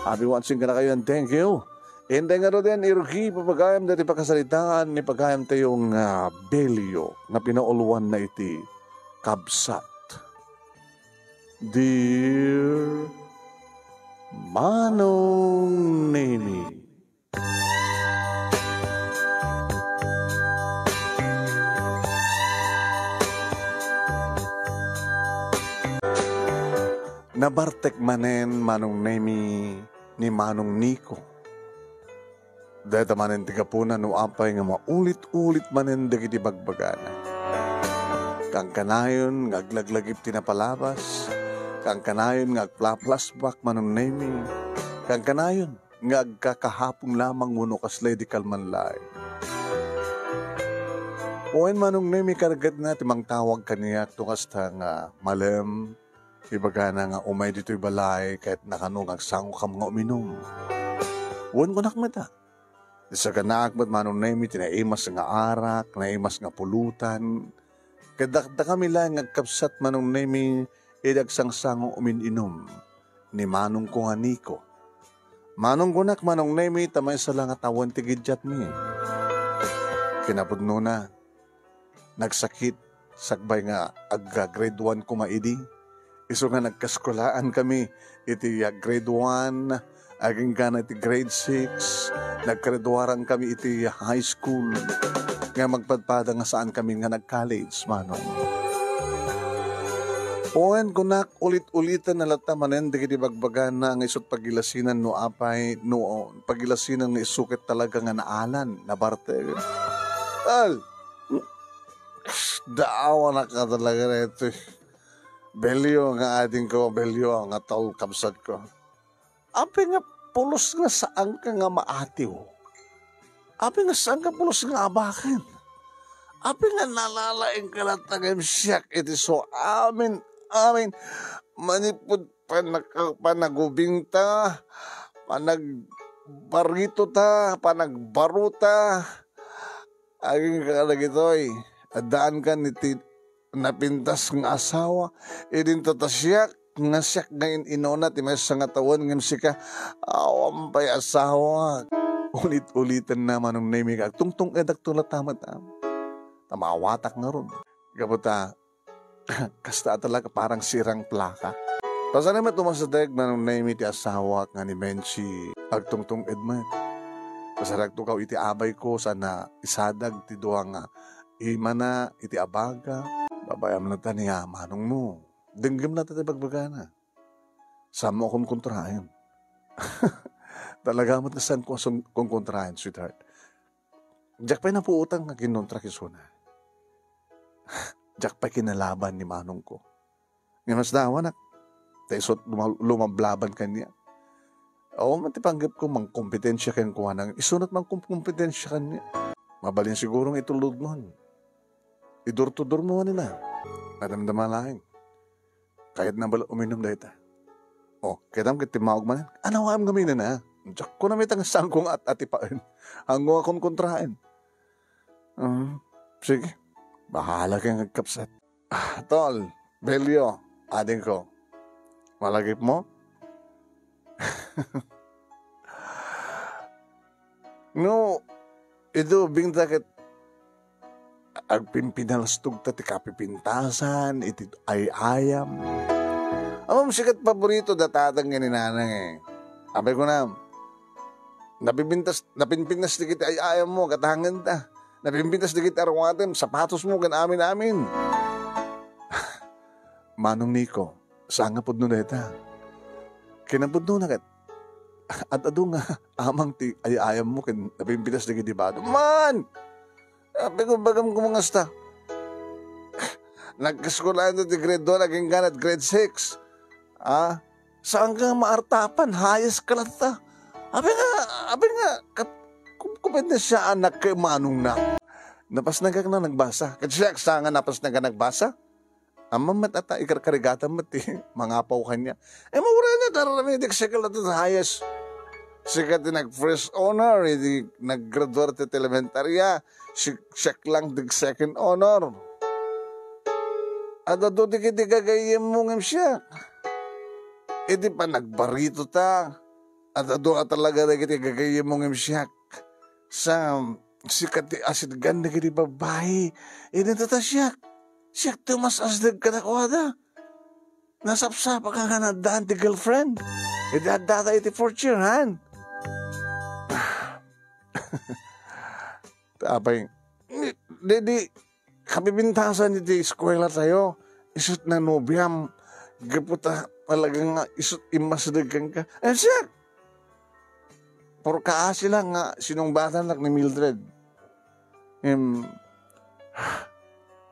Happy watching ka na kayo and thank you. Hindi nga rin din, irugi, papagayam dati pagkasalitaan ni pagayam tayong belyo na pinauluan na iti kabsat. Dear Manong Nemi, nabartek manen Manong Nemi ni Manong Nico. Dahil manen tiga po na nuapay nga maulit-ulit manen dagiti bagbagana. Kang kanayon ngaglaglagip tinapalabas, kang kanayon ngagplaplasbak Manong Nemi, kang kanayon ngagkakahapong lamang muno kaslay di kalmanlay. Uwan Manong Nemi karagad na timang tawag kaniya tukasta nga malem, ibaga na nga umay dito'y balay kahit nakanungag sango ka mga uminom. Uwan ko nakmata. Isa ka naakmat Manong Nemi, tinaimas nga arak, naimas nga pulutan. Kadakda kami lang ngagkapsat Manong Nemi, idagsang sango umininom ni Manong ko nga Nico. Manong kunak Manong Nemi, tamay sa lang at awan tigidyat mi. Kinapudno na, nagsakit, sakbay nga agga grade 1 ko maidi. Iso nga nagkaskolaan kami, iti grade 1, aging ka na iti grade 6, nagkaredwaran kami iti high school, nga magpadpada nga saan kami nga nag-college, Manong. Oen kunak ulit-ulitan na lata manen, di bagbagan na ang isot pagilasinan no apay, no pagilasinan nga isukit talaga nga naalan, nabarte. Al, daawa na ka talaga na ito. Belyo nga ating ko, belyo nga taol kabsat ko. Api nga pulos nga saan ka nga maatiw. Api nga saan ka pulos nga abakan. Api nga nalalaing ka na tagam siyak. Iti so amin, manipod panagubing ta, panagbarito ta, panagbaruta. Aging ka na gito'y, adaan ka niti napintas ng asawa, idin tatasyak, nga siyak ngayon inona, timay sa nga tawon, ngam sika, awam pa'y asawa. Ulit-ulitan na Manong Nemi ka, tungtung edak tulat tamat, tamawatak nga ron. Kaputa, kasta talaga parang sirang plaka. Pasan naman tumasadeg Manong Nemi ti asawa nga ni Menchi, agtungtung edmat. Pasarag to kaw iti abay ko, sana isadag ti duwang imana iti abaga. Babayam na ta niya, Manong mo. Denggim na tayo pagbagana. Sama akong kontrahin. Talaga mo't kasan kong kontrahin, sweetheart. Diyak pa'y napuutang na kinontra kisuna. Diyak pa'y kinalaban ni Manong ko. Nga mas dawa na, tayo lumablaban kanya. Oo, matipanggap ko, mang kompetensya kanyang kuha nang isunat mang kompetensya kanya. Mabalin sigurong itulog nun. Idurtudur mo nila. Nadamdaman lang. Kahit na bala uminom dahil ta. O, kaitam kitimawag man. Anawam gaminan na. Diyak ko na may tangasang kong at-atipaan. Hanggang akong kontrahin. Sige. Bahala kang nagkapsat. Tol, Belyo, ading ko. Malagip mo? No, ito, bingtakit agpimpinalastog ta ti kapipintasan, iti ay ayam. Amam sikat paborito datatang nga ni nanang eh. Abay ko na, napinpinas di kita ay ayam mo, katangan ta. Napinpinas di kita arwatem, sapatos mo, amin. Manong Nico, saan nga pudno na ita? Kinapudno na kat. At ado nga, amang ti ay ayam mo, napinpinas di kita ba? Man! Sabi ko, bagam kumangasta. Nagkaskulahan ito di grade 2, naging ganat grade 6. Saan ka maartapan? Hayas ka lang ta. Sabi nga, kumende siya anak kay Manong na. Napas na ka na nagbasa. Kasi siya, saan nga napas na ka nagbasa? Amamat ata, ikarkarigatan mo ti, mangapaw kanya. Mawala niya, dararami, di kasi ka lang ito hayas. Siya nag-first honor, hindi nag-graduate at elementarya. Siya lang dig-second honor. At ato di kagayim mo ngam siya. E di pa nagbarito ta. At doon talaga na kiti gagayim mong imsyak sa sikat ti asid ganda kiti babae. Inintata siyak. Siyak ti mas asdag ka na kuwada. Nasapsapa ka nga na daan ti girlfriend. Idadata iti fortunehan. Tapay, di, kapibintasan iti eskwela tayo. Isut na nobyam. Gaputa talagang nga isut imasdagan ka. Eh siya, puro kaasi lang nga sinumbatan lang ni Mildred.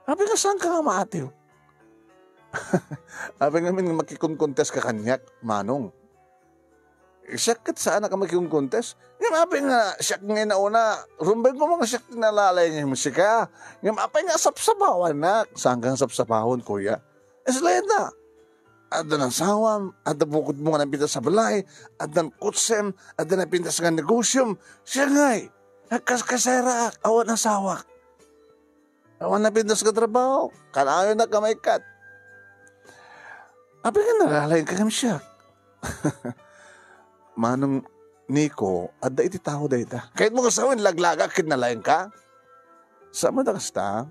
Sabi nga saan ka nga maatiw? Sabi nga min makikon-contest ka kanyak, manong. Siyak kat saan ka makikon-contest? Yung sabi nga, siyak nga nauna, rumbay ko mga siyak nalalay niya yung musika. Yung sabi nga sapsapawan na. Saan kang sapsapahon, kuya? Islayan na. Ada ng sawam, ada bukod mo nga napintas sa balay, ada ng kutsem, ada napintas nga negosyum. Siya nga'y, nagkaskasera, awan na sawak. Awan napintas ka trabaho, kanayo na kamaykat. Abi nga nalalayan ka kami siya. Manong Nico, ada iti tao da ita. Kahit mo kasawin, laglaga, kinalayan ka. Sa mo da kasta,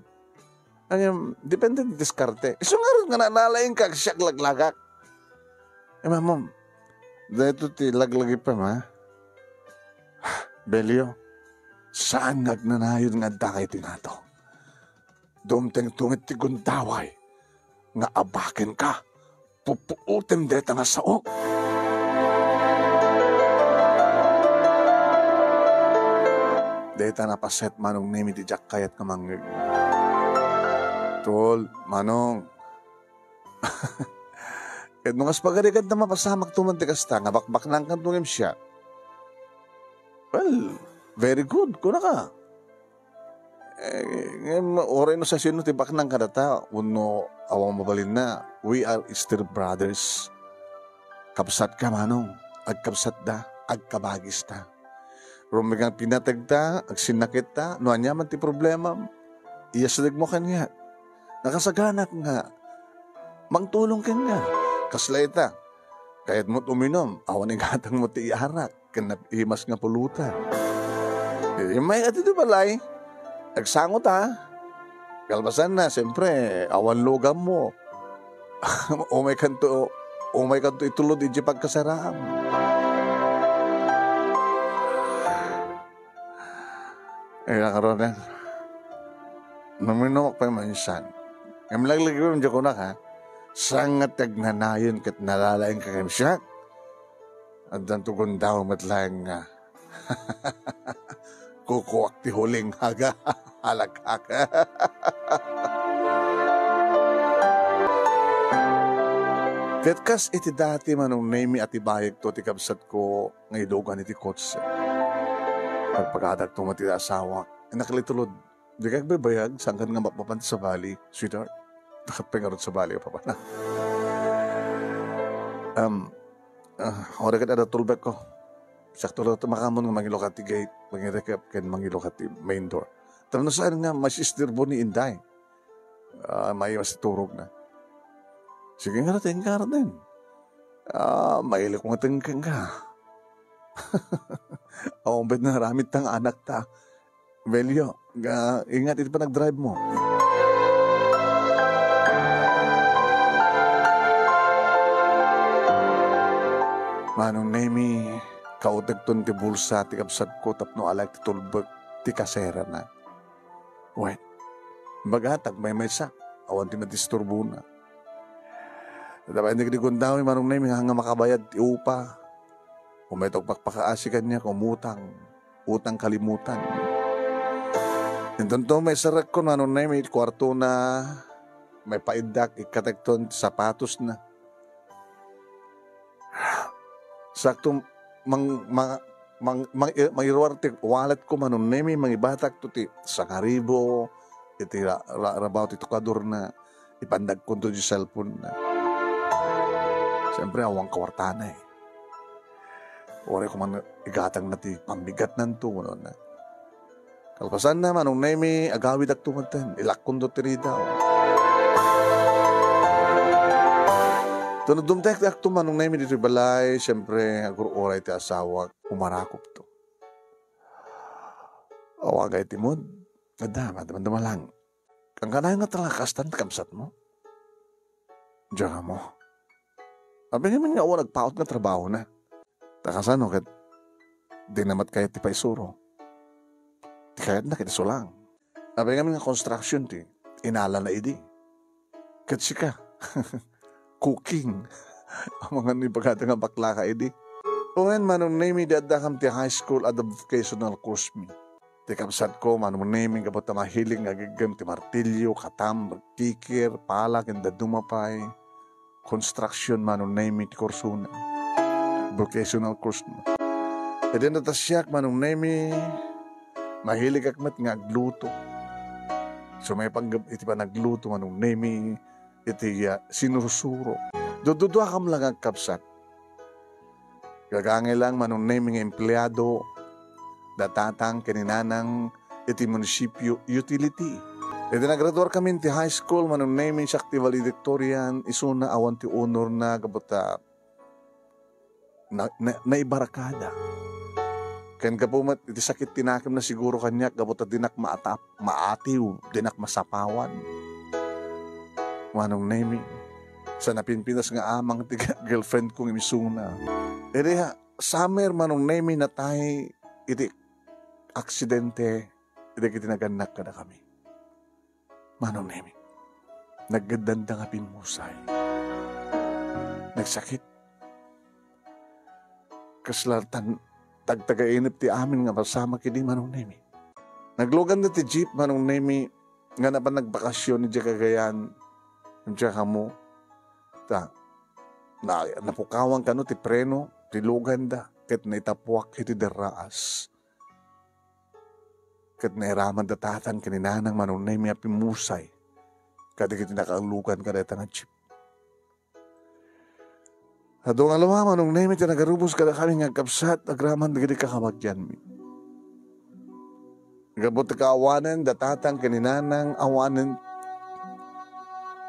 depende di diskarte. Iso nga nalalayan ka, siya laglagak. Mamam, dahito ti laglagi pa ma. Belio, saan nagnanayon nga dakay tinato? Dumteng tungit ti guntaway, nga abakin ka, pupuutem deta nga saok. Deta na paset manong nimi ti jak kayat kamangig. Tol, manong. Kahit nung aspagarigad na mapasamak tumantikas ta, nga bakbak lang kang tungim siya. Well, very good. Kuna ka. Oray no sa sino tibak ng kadata, uno awang mabalin na, we are still brothers. Kapsat ka manong, agkapsat da, agkabagis ta. Rumigang pinatag ta, agsinakit ta, no anya man ti problema, iyasadag mo kanya. Nakasaganak nga, mangtulong ka nga, kaslay ta. Kahit mo't uminom, awan igatang mo ti iharak, kanapimas nga pulutan. May atito balay, agsangot ha. Kalbasan na, siyempre, awan lugam mo. Umay kanto itulod iji pagkasaraam. Nakaroon na. Naminawak pa yung mansan. Ang laglagi ko yung ko na ka, sangat nagnanayon kat nalalaing ka kayong siya. At dantugon daw matlayang nga. Kukuwak ti huling haga. Halagak. Kat kas iti dati manong name ati bayag to ti kabsat ko nga idogan iti kotse. Pagpagadag to matira asawa, nakalitulod. Di ka baybayag, saan ka nga mapapanti sa bali, sweetheart? Nakapengarot sa bali pa pa na. Ora ka na tulbek ko. Sakto lang ito makamon nga mangilok at gate, mangirekap kan mangilok at main door. Tanong na saan nga, masistirbo ni Inday. May mas turog na. Sige nga natin ka rin. Mahilig ko nga tingkang ka. Bed na ramit tang anak ta. Velyo, ingat ito pa nag-drive mo. Manong Nemi, kautag ton ti bulsa ti kapsat ko tapno alak ti tulbag ti kasera na. Wait, bagatag may sak, awan ti madisturbo na. Dapat hindi kinigundaw Manong Nemi hanga makabayad ti upa. Kung may pagpakaasikan niya, kumutang, utang kalimutan. Ito may sarak ko, ano na may kwarto na, may paidak, ikatekton, sapatos na. Sakto, mangiruarte, wallet ko, manon na may mangibatak to ti, sakaribo, iti rabaw ti tukador na, ipandag ko to di cellphone na. Siyempre, awang kawartana eh. Ore ko man igatang na ti pambigat nanto mo na. Kalpasan na manong naimi agawid ak tumatan ilakon do ti rida. Tunod dumtek akto manong namin dito balay, siyempre agur oray ti asawa, umarakop to. Awagay timod, madama lang. Ang kanay nga talakastan kamsat mo. Diyan mo. Abi naman nga nagpaot nga trabaho na. Takasano kat di namat kaya ti paisuro. Di kaya na kinasulang. Abi naman nga construction ti, inala na idi. Kat sika, cooking. Ang mga nipagkata nga bakla ka idi. Uwen manong name dadakam ti high school at the vocational course me. Ti kapsat ko, manong naming kapot na mahiling agigam ti martilyo, katam, kikir, palak, and dumapay. Construction manong naming ti kursuna. Vocational course mo. E din natasyak manong naming mahilig akmat nga agluto. So may panggap iti pa nagluto manong naming iti sinusuro. Dududwa kam lang ang kapsat. Gagangay lang manong naming empleyado datatang kininanang iti munisipyo utility. Iti nagraduar kami ti high school, manong naming siya ti valedictorian, isuna awan ti honor na kabuta na ibarakada. Ken kapumat, iti sakit tinakim na siguro kanyak, kabuta dinak maatiw, dinak masapawan. Manong naming, sa napinpinas nga amang ti girlfriend kong imisuna. Iti summer manong naming na tayo, iti aksidente, hindi kitinaganak ka na kami. Manong nemi, naggandanda nga pinmusay. Nagsakit. Kaslartan, tagtagainip ti amin nga masama kini manong nemi. Naglogan na ti jeep manong nemi, nga na pa nagbakasyon ni Kagayan, yung ka mo, napukawang ka no, ti preno, ti lugan da, ket naitapuak iti deraas. Kat nairaman datatan kaninanang manunay may apimusay. Kada kiti nakalukan kada nga chip. Adong alawa manunay may tinagarubos kada kami nga kapsat agraman dagiti kakamagyan mi. Gabot ka awanan datatan kaninanang awanan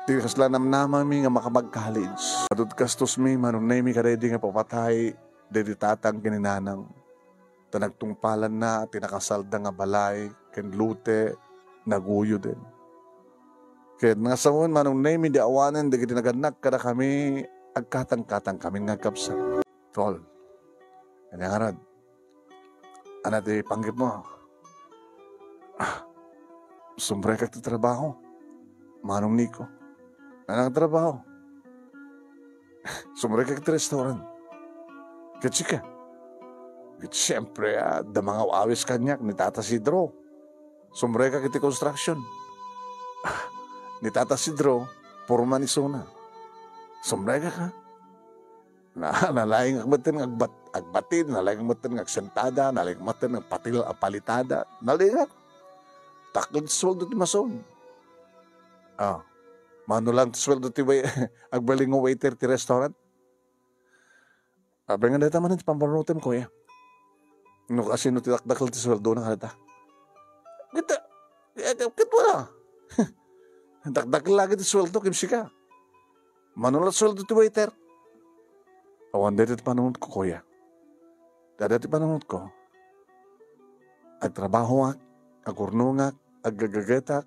ti kaslanam namami nga makamag-college. Adud kastos mi manunay mi kada nga papatay dedi tatang kaninanang tanagtungpalan na, tinakasalda nga balay, ken lute, naguyo din. Kaya nga sawon, manong name, di awanan, di kinaganak kada kami, agkatang-katang kami nga kapsa. Tol, kanya nga rad, anak di panggip mo, sumbre ka ti trabaho, manong Nico, anak trabaho, sumbre ka ti restaurant, katsika, siyempre, da mga awis kanyak ni Tata Sidro. Sumbre ka kiti construction. Ni Tata Sidro, puro manisona. Sumbre ka. Nalaing agbatin agbatin, nalaing agbatin agsentada, nalaing agbatin patil palitada, nalaing takod sweldo ti mason. Mano lang sweldo ti agbaling waiter ti restaurant. Abang nga data man ti pamparutem ko ya. No kasi no tinakdakal ti sweldo na kalata. Kita wala. Takdakal lagi ti sweldo kimsi ka. Manulat sweldo ti waiter. Awan dito ti panunod ko kuya. Dada ti panunod ko. Agtrabaho ak, agurnungak, aggagagetak.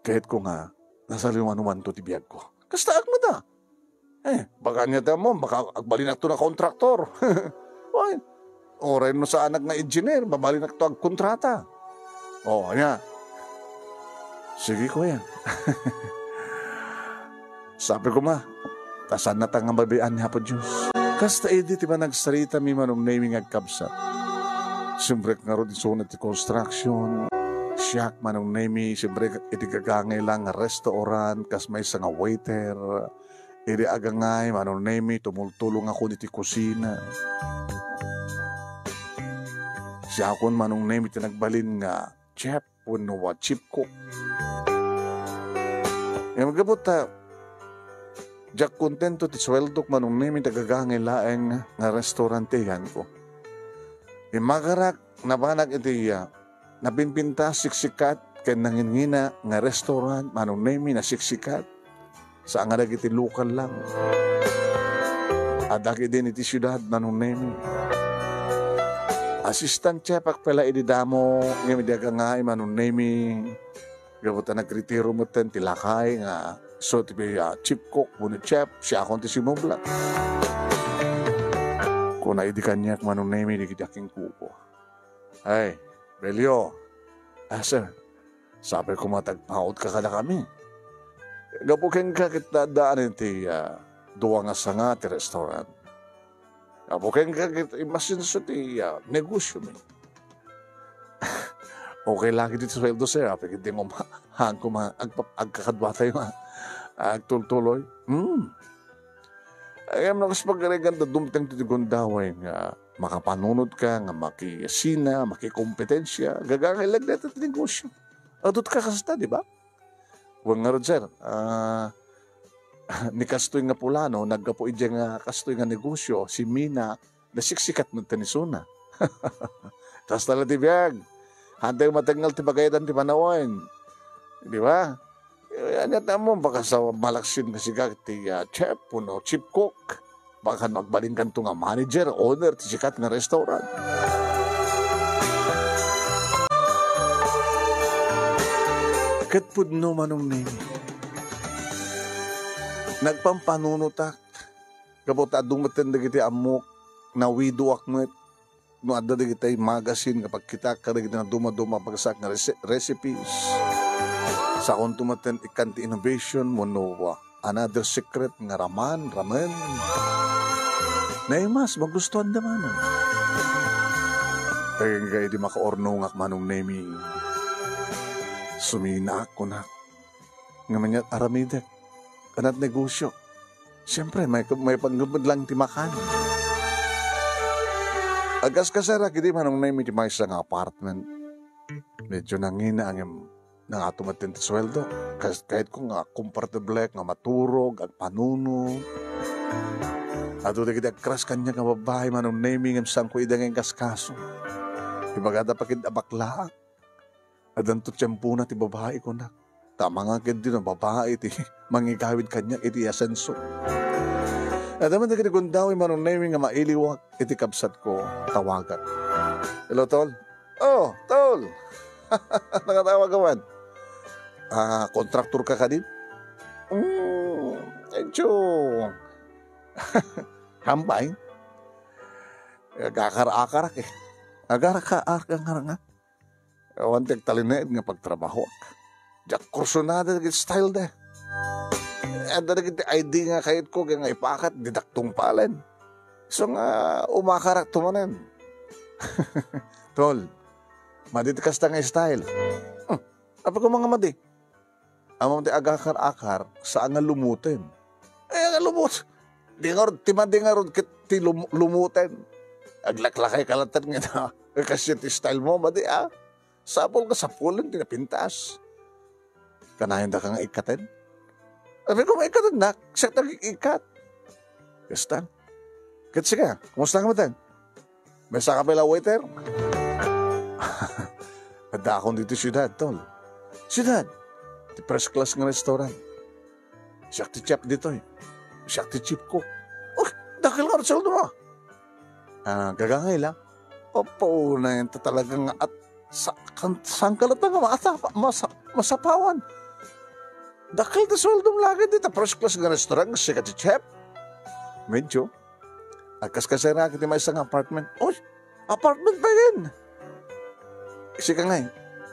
Kahit ko nga, nasa liwanuman to ti biyag ko. Kastaak mo da. Baka niya mo, baka agbalinak to na kontraktor. Oray no sa anak na engineer, babalinak to ag kontrata. Anya. Sige ko yan. Sabi ko tasan na tang mabian niya po Diyos. Kasta edi ti ba nagsarita mi manong naming agkabsat. Siyempre nga rin sunat ti construction. Siyak manong naming, siyempre iti gagangay lang restaurant, kas may nga waiter. Iri agangay, manong nemi, tumultulong ako niti kusina. Siya akong manong nemi, tinagbalin nga, chef, puno wa chip cook. Yung magabot jak kontento ti sweldok manong nemi, tagagangay laeng nga restaurantehan ko. Yung magarak, nabanag iti napinpintas, siksikat, kay nangingina nga restaurant manong name na siksikat sa nga dagiti lokal lang. Adaki din iti syudad manong name. Assistant chef pala ididamo ng idagangay manong name. Gabutan nagretiro mo ten tilakay nga so tibi chief cook muna chef siya akong ti simubla. Kung naidi kanyak manong name di kidaking kuko. Ay, Belio. Sir. Sabi ko matagpaot ka kada kami. Gabukin ka kita daan iti duwa nga sanga ti restaurant. Gabukin ka kita imasin sa ti negosyo mi. Okay lagi dito sweldo sir. Apik hindi mo hang ko agkakadwa tayo agtultuloy. Ayam na kas pagkarigan na dumtang titigundaway nga makapanunod ka, nga makiyasina, makikompetensya, gagangailag na ito negosyo. Adot ka kasta, di ba? Huwag nga rin, sir. Ni Kastoy nga Pulano, nagkapoid nga Kastoy nga negosyo, si Mina, nasiksikat mo tanisuna. Tapos tala ti biyag. Hantay matangal ti bagayadan ti panawan. Di ba? Yan yata mo, baka sa malaksin kasi ti chef, puno, chief cook. Baka magbaling ka nga manager, owner, ti sikat nga restaurant. Katpud no manong name. Nagpampanunutak. Kapot adumatan na kita amok na wido akmet. No adda na kita magazine kapag kita karag na dumaduma pagsak na recipes. Sa kung tumatan ikanti innovation mo no another secret nga ramen. Naimas, magustuhan naman. Kaya nga di makaorno nga manong name. Sumina ako na. Nga manyat aramidek. Kanat negosyo. Siyempre, may panggabad lang timakan. Agas kasara, hindi manong naimi ti may isang apartment. Medyo nangina ang nangatumatin ti sweldo. Kahit ko nga comfortable, nga maturog, ang panuno. At ito kita kras kanya nga babae manong naimi ng sangko idang ang kaskaso. Ibagada pakid abakla. Adanto tiyempo na ti babae ko na. Tama nga kaya din ang babae iti mangikawid kanya iti asenso. At naman na kinigundaw manong naming nga mailiwak iti kabsat ko tawagan. Hello, Tol? Oh, Tol! Nakatawag kawan. Kontraktor ka din? Medyo hambay. Agakar-akarak eh. Agakar-akarak nga. Wantek talineed nga pagtrabaho. Diyak kursunada na style de. At na naging ID nga kahit ko nga ipakat, didaktong palen. So nga umakarak tumanan. Tol, maditikas na nga style. Apa ko mga madi? Amang ti agakar-akar saan nga lumutin. Nga lumut. Di nga ron, timadi nga ron ti lumutin. Aglaklakay kalatan nga na. Kasi ti style mo, madi Sapol ka sa pulon, tinapintas. Kanahin da ka nga ikatin? Sabi ko, maikatin na. Siya nag-ikat. Kastan. Kasi ka, kumusta ka mo tan? May saka pala waiter? Pada akong dito siyudad, Tol. Siyudad. Di first class ng restaurant. Siya ti chef dito eh. Siya ti chief cook. Dakil nga rin sila mo. Gagangay lang. Opo, na yun talagang at saan ka lang masapawan. Dakil na sweldo lagi dito. First class ng restaurant, siya ti chef. Medyo. Agkas-kasi na kita may isang apartment. Apartment pa yun. Kasi ka nga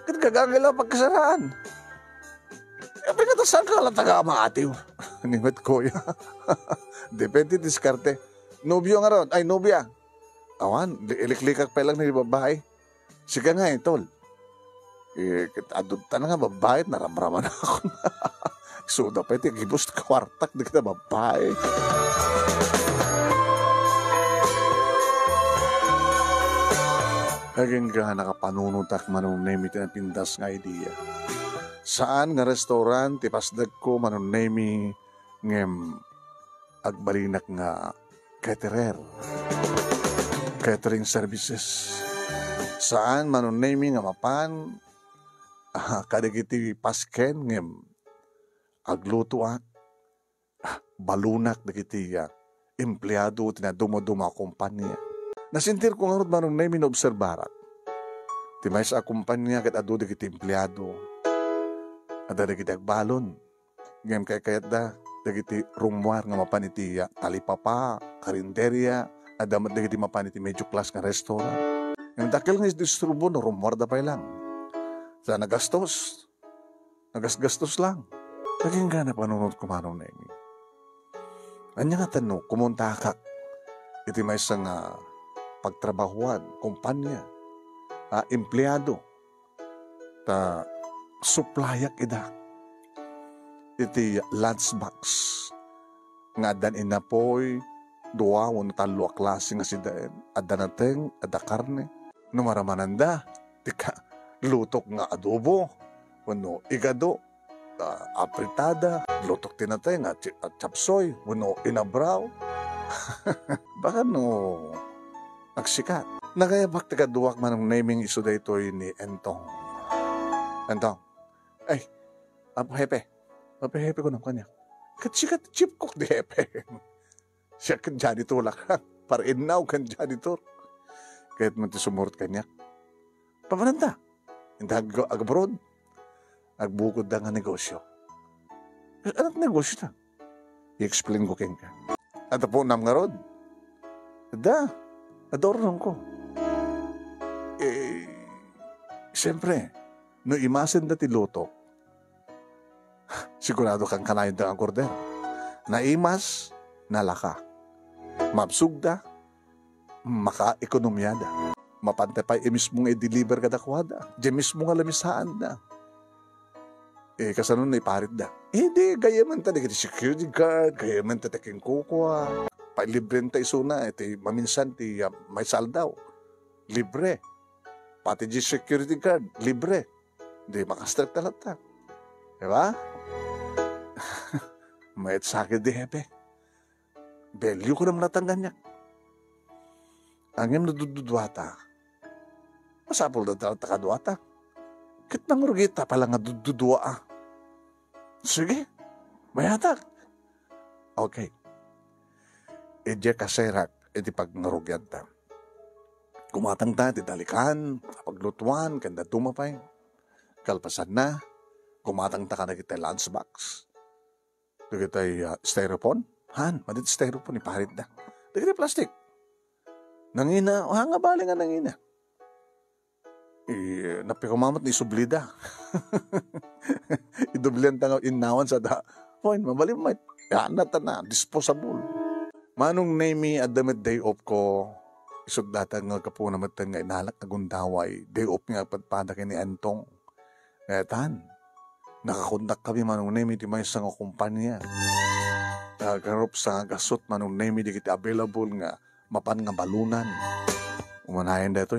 gagangay lang pagkasaraan. Pinatasan ka lang taga-amaatiw. Nimit ko ya. Depende diskarte. Nobyo nga ron. Ay, nobya. Awan, iliklikak pa lang na babae. Sige nga Tol. Adunta na nga babae, naramraman ako na. So, dapat gibos kwartak na kita babae. Aging ka nakapanunutak manong name iti na pindas nga idea. Saan nga restaurant, tipasdag ko manong name ngem agbalinak nga catering services. Saan manong name nga mapan kadagiti pasken ngem agluto balunak dagiti empleyado tinaduma-duma kumpanya. Nasintir ko nga ron manong na minobserbarat. Ti may sa kumpanya kat adu dagiti empleyado. Ada dagiti agbalon. Ngem kayat da dagiti rumwar nga mapanitiya, talipapa, karinderya, adamat dagiti mapaniti medyo class nga restaurant. Ngem dakil nga distribubo no rumwar da pay lang. Sa nagastos lang. Naging gana panunod ko manong na ini. Anya nga tanong, kumunta ka, iti may isang pagtrabahuan, kumpanya, empleyado, ta suplayak ida, iti lunchbox, nga dan inapoy, duwawon talo klase nga si daen, ada nateng, ada karne, numaramananda, tika, lutok nga adobo, wano igado, apritada, lutok tinatay nga chapsoy, wano inabraw. Baka no nagsikat. Nagayabak tagaduwak man ang naming iso da ito ni Entong. Entong, ay, hepe ko ng kanya. Katsikat chip cook di hepe. Siya kan janitor lang. Para inaw kan janitor. Kahit man ti sumurot kanya. Pamananda. Hindi ag-abroad. Agbukod na nga negosyo. Anong negosyo na? I-explain ko ka. At po nam nga rod. Adorong ko. Siyempre, no imasin na ti luto, sigurado kang kanayon da ang kordero. Naimas, nalaka. Mabsugda, maka-ekonomyada. Mapantay mismo nga i-deliver ka dakwada. Diyan mismo nga lamisaan na. Kasano na iparit da. Hindi, gaya man ta, security guard, gaya man ta taking kukwa. Pailibren ta isuna, maminsan ti may saldaw. Libre. Pati di security guard, libre. Hindi, makastrip talata. Diba? Mayat sakit di hepe. Belyo ko naman natanggan niya. Ang yung nadududwata. Masapol na talata kadwata. Kit nang rugita pala nga dududwa. Sige, mayatak. Okay. Edya kaserak, edi pag narugyan ta. Kumatang ta, didalikan, paglutuan, kanda tumapay. Kalpasan na, kumatang ta ka na kita lunchbox. Dagitay styrofoam. Han, madit styrofoam, iparit na. Dagitay plastic. Nangina, nga bali nga nangina. Napikumamot ni sublida. Idublihan ta nga inawan sa da. Point, mabalim may. Yan na, disposable. Manong name at damit day off ko, isog data nga kapunamatan nga inalak na gundaway, day off nga patpada kay ni Antong. Etan, nakakontak kami manong name di may isang kumpanya. Nagarup sa gasot manong name di kita available nga mapan nga balunan. Umanayan dito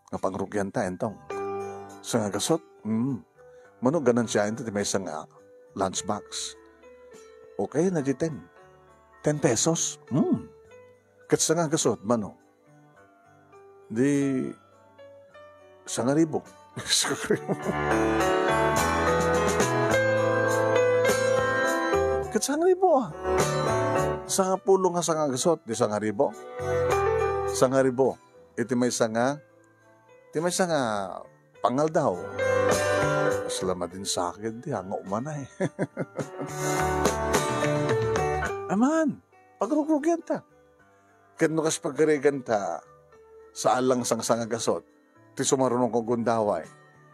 nga pangrugyan ta Entong. Sa nga gasot, manog ganan siya ito di may isang lunchbox. Okay, na di 10 pesos. Katsa nga gasot, mano. Di, 1,000. Katsa nga 1,000 Sa nga pulo nga sa nga gasot, di 1,000. 1,000. Iti may sanga, pangal daw. Salama din sa akin, di hanga umanay. Aman, pagrugrugan ta. Kano kas pagkarigan ta, saan lang sang gasot, ti sumarunong kong gundaway,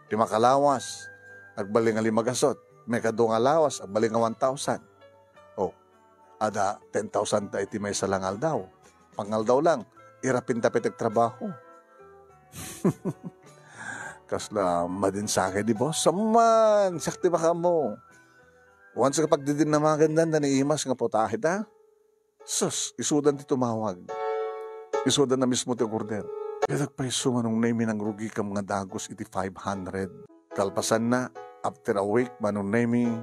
ti makalawas, agbaling nga 5 gasot, may kadong alawas, agbaling nga 1,000. O, ada 10,000 ta iti may salangal daw. Pangal daw lang, irapin tapit trabaho. Kasla madin sa akin, di boss? Saman, sakti baka mo. Once kapag didin na mga gandan, naniimas nga po tahit ha? Sus, isudan ti tumawag. Isudan na mismo ti order. Kaya nagpaiso manong name ng rugi ka mga dagos iti 500. Kalpasan na, after a week, manong name,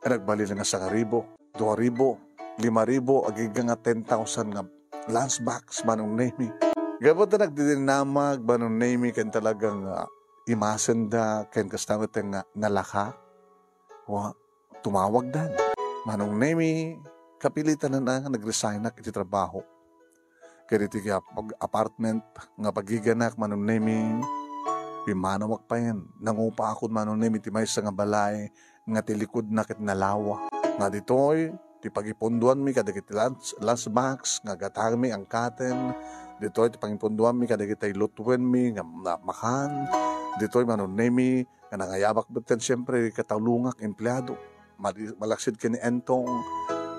nagbali lang nga 1,000, 2,000, 5,000, agiga nga 10,000 nga lunchbox manong name. Gabot na nagdidinamag manong name kan talagang imasen da ken kastamit nga nalaka. Wa tumawag dan. Manong nemi kapilitan na nag-resign nak iti trabaho. Kaya iti apartment nga pagiganak manong nemi pimanawak pa yan. Nangupa ako manong nemi ti maysa nga balay nga tilikod na kit nalawa. Nga ditoy ti pagipunduan mi kadagiti lunch box nga gatang mi ang katen. Ditoy ti pagipunduan mi kadagiti lutuin mi nga makan. Ditoy manong nemi nga nangayabak beten siyempre katulungak empleyado. Malaksid kini entong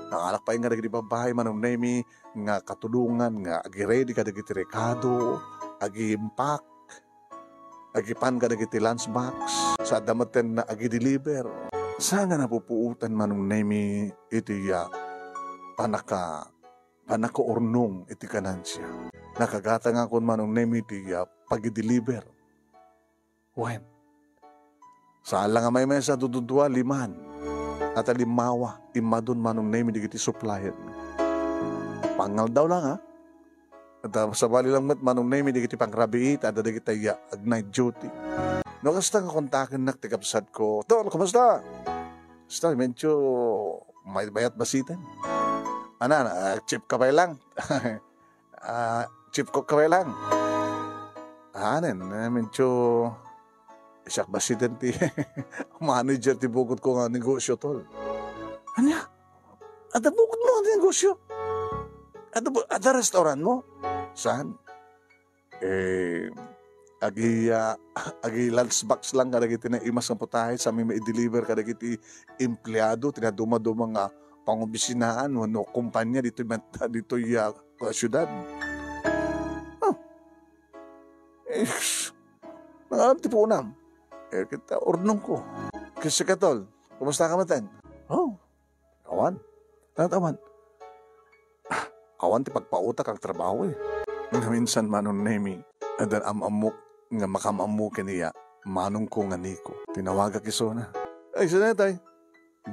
nangalak pa nga dagiti babae manong nemi nga katulungan nga agi-ready kadagiti rekado, agi-impact, agipan kadagiti lunch box sa damaten na agi-deliver. Saan nga napupuutan manong nemi iti panakaurnong iti kanansya. Nakagata nga kun manong nemi iti pagi-deliver. When? Saan lang nga may mesa dududwa liman. At alimawa, imadon manong nemi digiti supplier. Pangal daw lang ha. At sa bali lang manong nemi digiti pangrabiit at digiti night duty. No, kasta nga kontakin nak tikapsat ko. Tol, kumusta? Basta, medyo may bayat basitan. Chip ka pa lang. Chip ko ka pa lang. Medyo isak basitan ti manager ti bukod ko nga negosyo, tol. Anya? Ada bukod mo ang negosyo? Ada restaurant mo? Saan? Agi lunch box lang kadagiti na imas ng putahe sa may i-deliver kadagiti empleyado tinaduma-duma nga pangobisinaan no kumpanya dito syudad. Nangalam ti punam. Kita urnong ko. Kasi katol, kumusta ka matan? Awan. Awan. Awan ti pagpautak ang trabaho Nga minsan manong nemi, adan amamuk nga makamamu kaniya, manong ko nga Nico. Tinawaga kisona. Ay, sana tayo.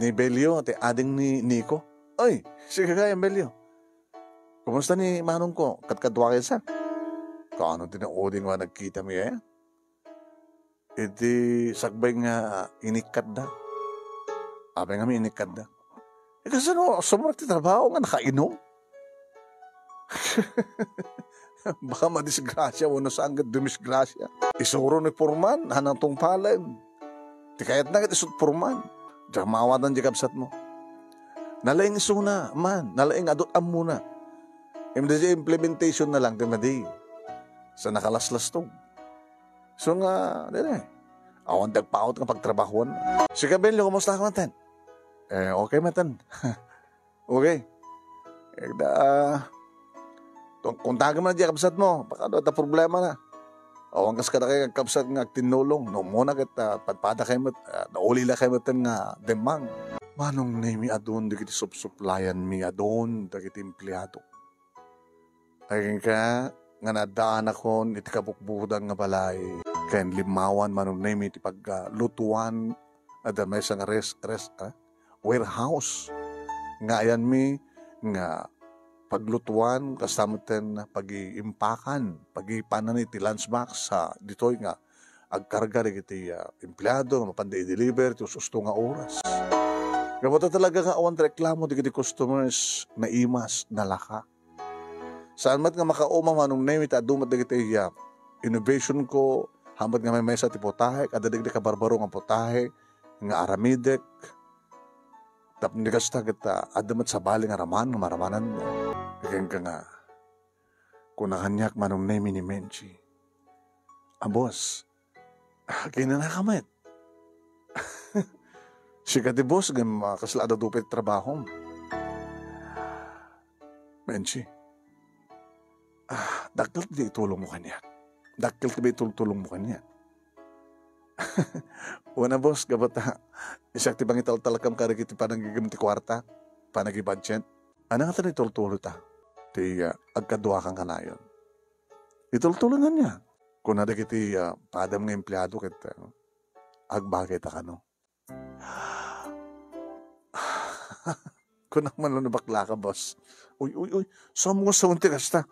Ni Belio, ati ading ni Nico. Ay, sige kaya Belio. Kumusta ni manong ko? Katkadwa kayo sa? Kaano tinauding nga nagkita mo yan? Iti sagbay nga inikat da. Abay nga may inikat da. Kasi sumurag ti trabaho nga nakainom. Baka madisgrasya, wano saan ka dumisgrasya. Isuro ni Purman, hanang tungpalan. Di kayat na isut Purman. Diyan mawatan di kapsat mo. Nalaing isuna, man. Nalaing adotam muna. Imdasi implementation na lang, timadi. Sa nakalaslas to. So nga, awan tagpaot nga pagtrabahuan. Si Kabelyo, kumusta ka matan? Okay matan. Okay. Kung taga mo na diya kapsat mo, baka doon ta problema na. Awang kas ka na kayo kapsat nga tinulong. No muna kita, padpada kayo mo, naulila kayo mo nga demang. Manong nemi adon, di kiti supplayan mi adon, di kiti empleyado. Ay ka, nga nadaan ako, iti kabukbudan nga balay. Kaya limawan manong nemi, iti paglutuan, adan may isang warehouse. Nga ayan mi, nga paglutuan, kasamutin pag-iimpakan, pag-ipanan iti lunchbox sa ditoy nga agkarga rin iti empleyado, mapanda i-deliver, iti susto nga oras. Kapata talaga nga awan reklamo di kiti customers na imas, nalaka. Saan mat nga makauma manong name iti adumat di kiti innovation ko, hamad nga may mesa ti potahe, kadadig di kabarbaro nga potahe, nga aramidek, tapos di kasta kita adamat sa bali nga raman, nga maramanan mo. Kaya ka nga, kung nakanyak manong name ni Menchi, boss, kinanakamit. Siya di boss, kaslada dupit trabaho. Menchi, dakil di itulong mo kanya. Dakil di itulong mo kanya. Una boss, gabata, isak ti bang ital-talakam karagiti panagigam ti kwarta, panagibadget. Ano nga tayo itultulo ta? Ti agkadwa kang kanayon. Itultulangan niya. Kung nadagiti padam nga empleyado kita, agbagay ta ka no. Kung naman lang nabakla ka, boss. Uy, saan mo sa unti kasta?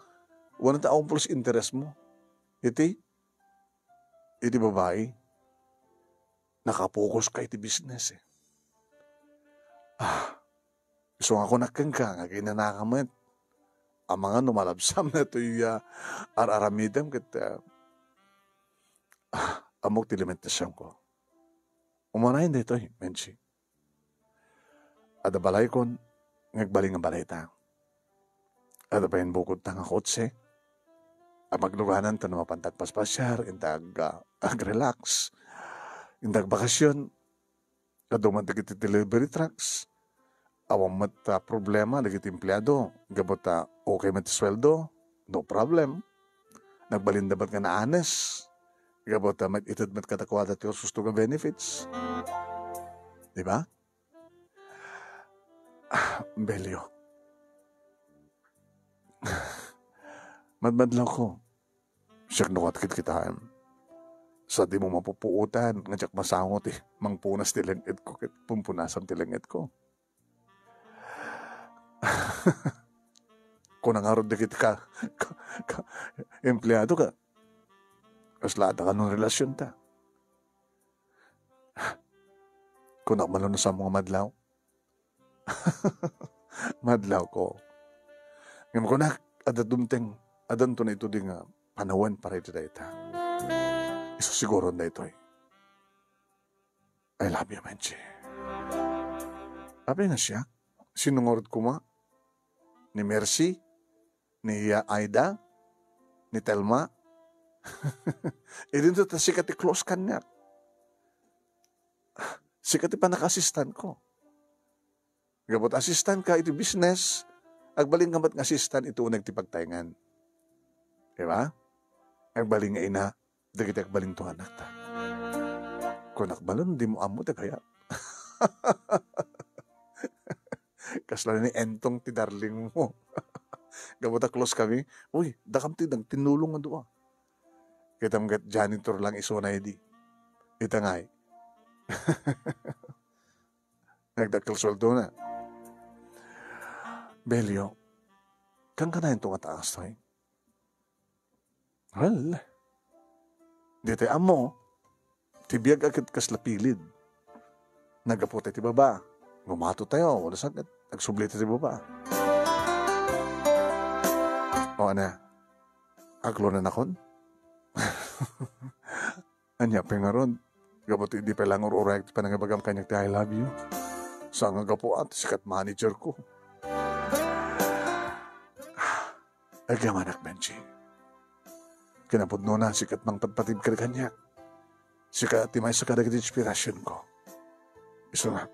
Wala ta plus interest mo. Iti? iti babae, nakapokus ka iti business eh. So ako nakeng ka, nga ginanakamit. Ang mga numalabsam na ito'y araramidam kat amok tilimentasyon ko. Umanayin dito eh, menchi. Ada balay kon, ngagbaling ang balay ta. Ada pa yung bukod ta nga kotse. Ang magluganan ta na mapantag paspasyar, indag relax, indag bakasyon, kaduman iti delivery trucks, awang mat problema, nagit empleyado, gabot okay mat sweldo, no problem. Nagbalindabat nga na anes, gabot mat itad mat katakwada ti susto nga benefits. Diba? Belyo. Madmadlaw ko. Siyak nukat kitaan. Sa di mo mapupuutan, nga siyak masangot mangpunas tilangit ko, pumpunasam tilangit ko. Kung nangarod dikit ka, empleyado ka, kaslada ka ng relasyon ta. Kung nakmalun sa mga madlaw, madlaw ko. Ngayon ko na, adadumteng, adan to na ito ding panawan para ito dahita. Iso siguro na ito I love you, Menchi. Sabi nga siya, sinungorot ko ma, ni Mercy, ni Aida, ni Telma. Idin to sikat i-close kanya. Sikat ipanaka-assistant ko. Gabot assistant ka, ito business, agbaling nga ba't nga assistant, ito unang tipagtaingan. Diba? Agbaling nga ina, dagiti agbaling to anak ta. Kung nakbalon, di mo amo, kaya. Kasla ni entong ti darling mo. Gabot close kami, uy, dakam ti tinulong nga doa. Kita mga janitor lang iso na edi. Ita nga nagdakil sweldo na. Belyo, kang kanayin itong ataas to Well, dito amo, tibiyag agad kaslapilid. Nagaputi ti baba. Gumato tayo, wala sagad. Nagsublito ti baba. O ana, aglo na nakon? Anya, pengaron. Gabuti di pa lang ururek pa nangabagam kanyang ti I love you. Sa nga gapo at sikat manager ko. Agam anak Benji. Kinapod no na sikat mang pagpatid ka kanya. Sikat timay sa kadagit inspirasyon ko. Iso na.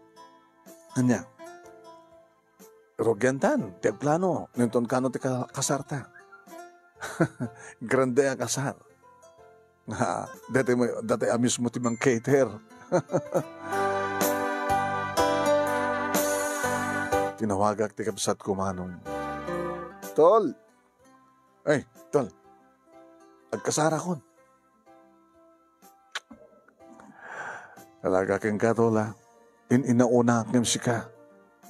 Anya. Rogyantan, tiag plano. Ninton kano ti kasarta. Grande ang kasar. Dati amis mo timang cater. Tinawagak ti kabsat ko manong. Tol! Ay, tol. Agkasara kon. Talaga keng katola. Inauna keng sika.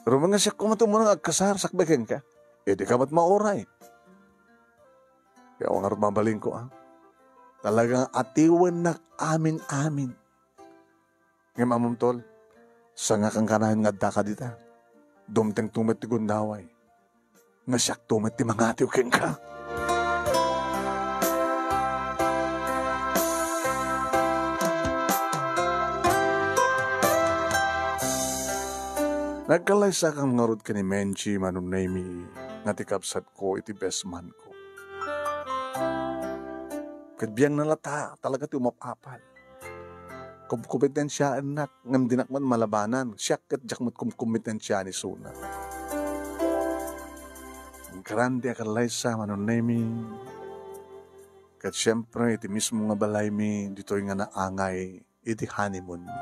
Pero mga siya kumatumunang agkasar, sakbeken ka. E di ka ba't mauray? Kaya ang mabaling ko talagang atiwan na amin-amin. Ngayon mamam tol, sa nga kang kanahin nga daka dita. Dumteng tumet ti gundaway. Nga siyak tumet ti mga atiw keng ka. Nagkalaysa kang ngarod ka ni Menchi manunaymi nga ti kapsat ko iti best man ko. Kadbiyang nalata, talaga ti umapapal. Kompetensya anak, ngam dinakman malabanan, siya kat jakmat kompetensya ni Suna. Ang karandi akalaysa manunaymi, kat siyempre iti mismo nga balay mi, dito'y nga naangay, iti honeymoon mi.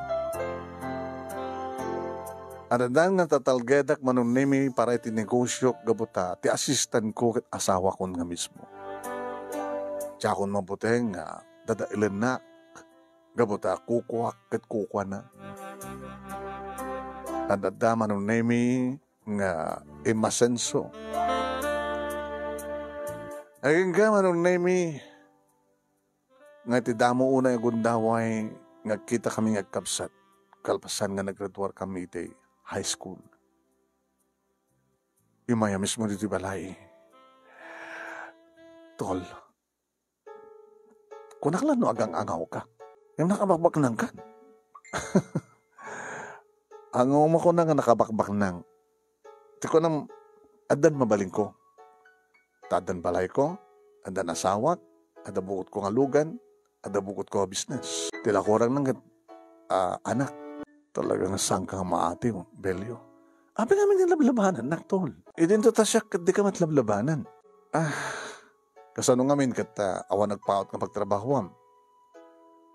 Anadan nga tatalgedak manunimi para iti negosyo gabuta, ti assistant ko kat asawa ko nga mismo. Tiyakon mabuteng nga dadailan na, gabuta kukuha kat kukuha na. Adada manunimi nga imasenso. Aging ka manunimi Nga ti damo una yung gundaway, nga kita kami nga kapsat. Kalpasan nga naggraduar kami iti high school. Yung maya mismo dito balay. Tol, kung nakalano agang-angaw ka, yung nakabakbak nang ka. Angaw mo ko na nga nakabakbak nang. Di ko nang adan mabaling ko. Tadan balay ko, adan asawak, ada bukod ko nga lugan, ada bukod ko nga business. Tila ko nang anak. Talagang sangka nga maati mo, Belyo. Abi namin yung lablabanan, naktol. Idin to tasyak, di ka matlablabanan. Kasano nga min, kat awan nagpaot nga pagtrabahoam.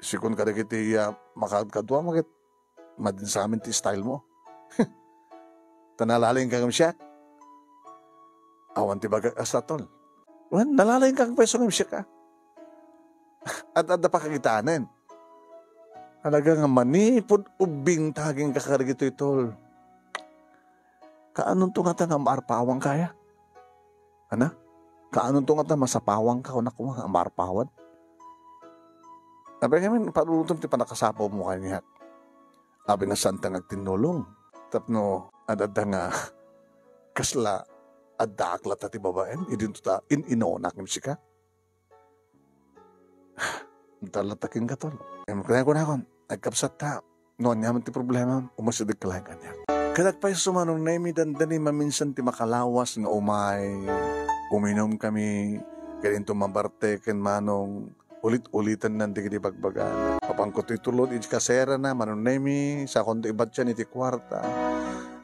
Sikon ka na kiti makagkadwa, makit madin sa amin ti style mo. Tanalaling kang siya. Awan ti bagag asatol. Wan, nalalaing kang peso ng siya ka. At pa kagitaanan. Talaga nga manipod ubing taging kakarigito itol. Kaanong to nga ta nga maarpawang kaya? Ana? Kaanong to nga ta masapawang ka o nakuha nga maarpawan? Sabi kami, parurutom ti panakasapaw mo kanya. Sabi nga santa nga tinulong. Tapno, adada nga kasla adda aklat at ibabaen. Idin to ta inoonak ng sika. Talatakin ka tol. Kaya ko na kon. Nagkapsat ta. Noon yaman ti problema. Umasidig ka lang kanya. Kadagpay sumanong na imidandani maminsan ti makalawas nga umay. Uminom kami. Ganito mabarte ken manong ulit-ulitan nan di bagbagan. Papangko ti tulod iti kasera na manong nemi. Sa konto ibat siya iti kwarta.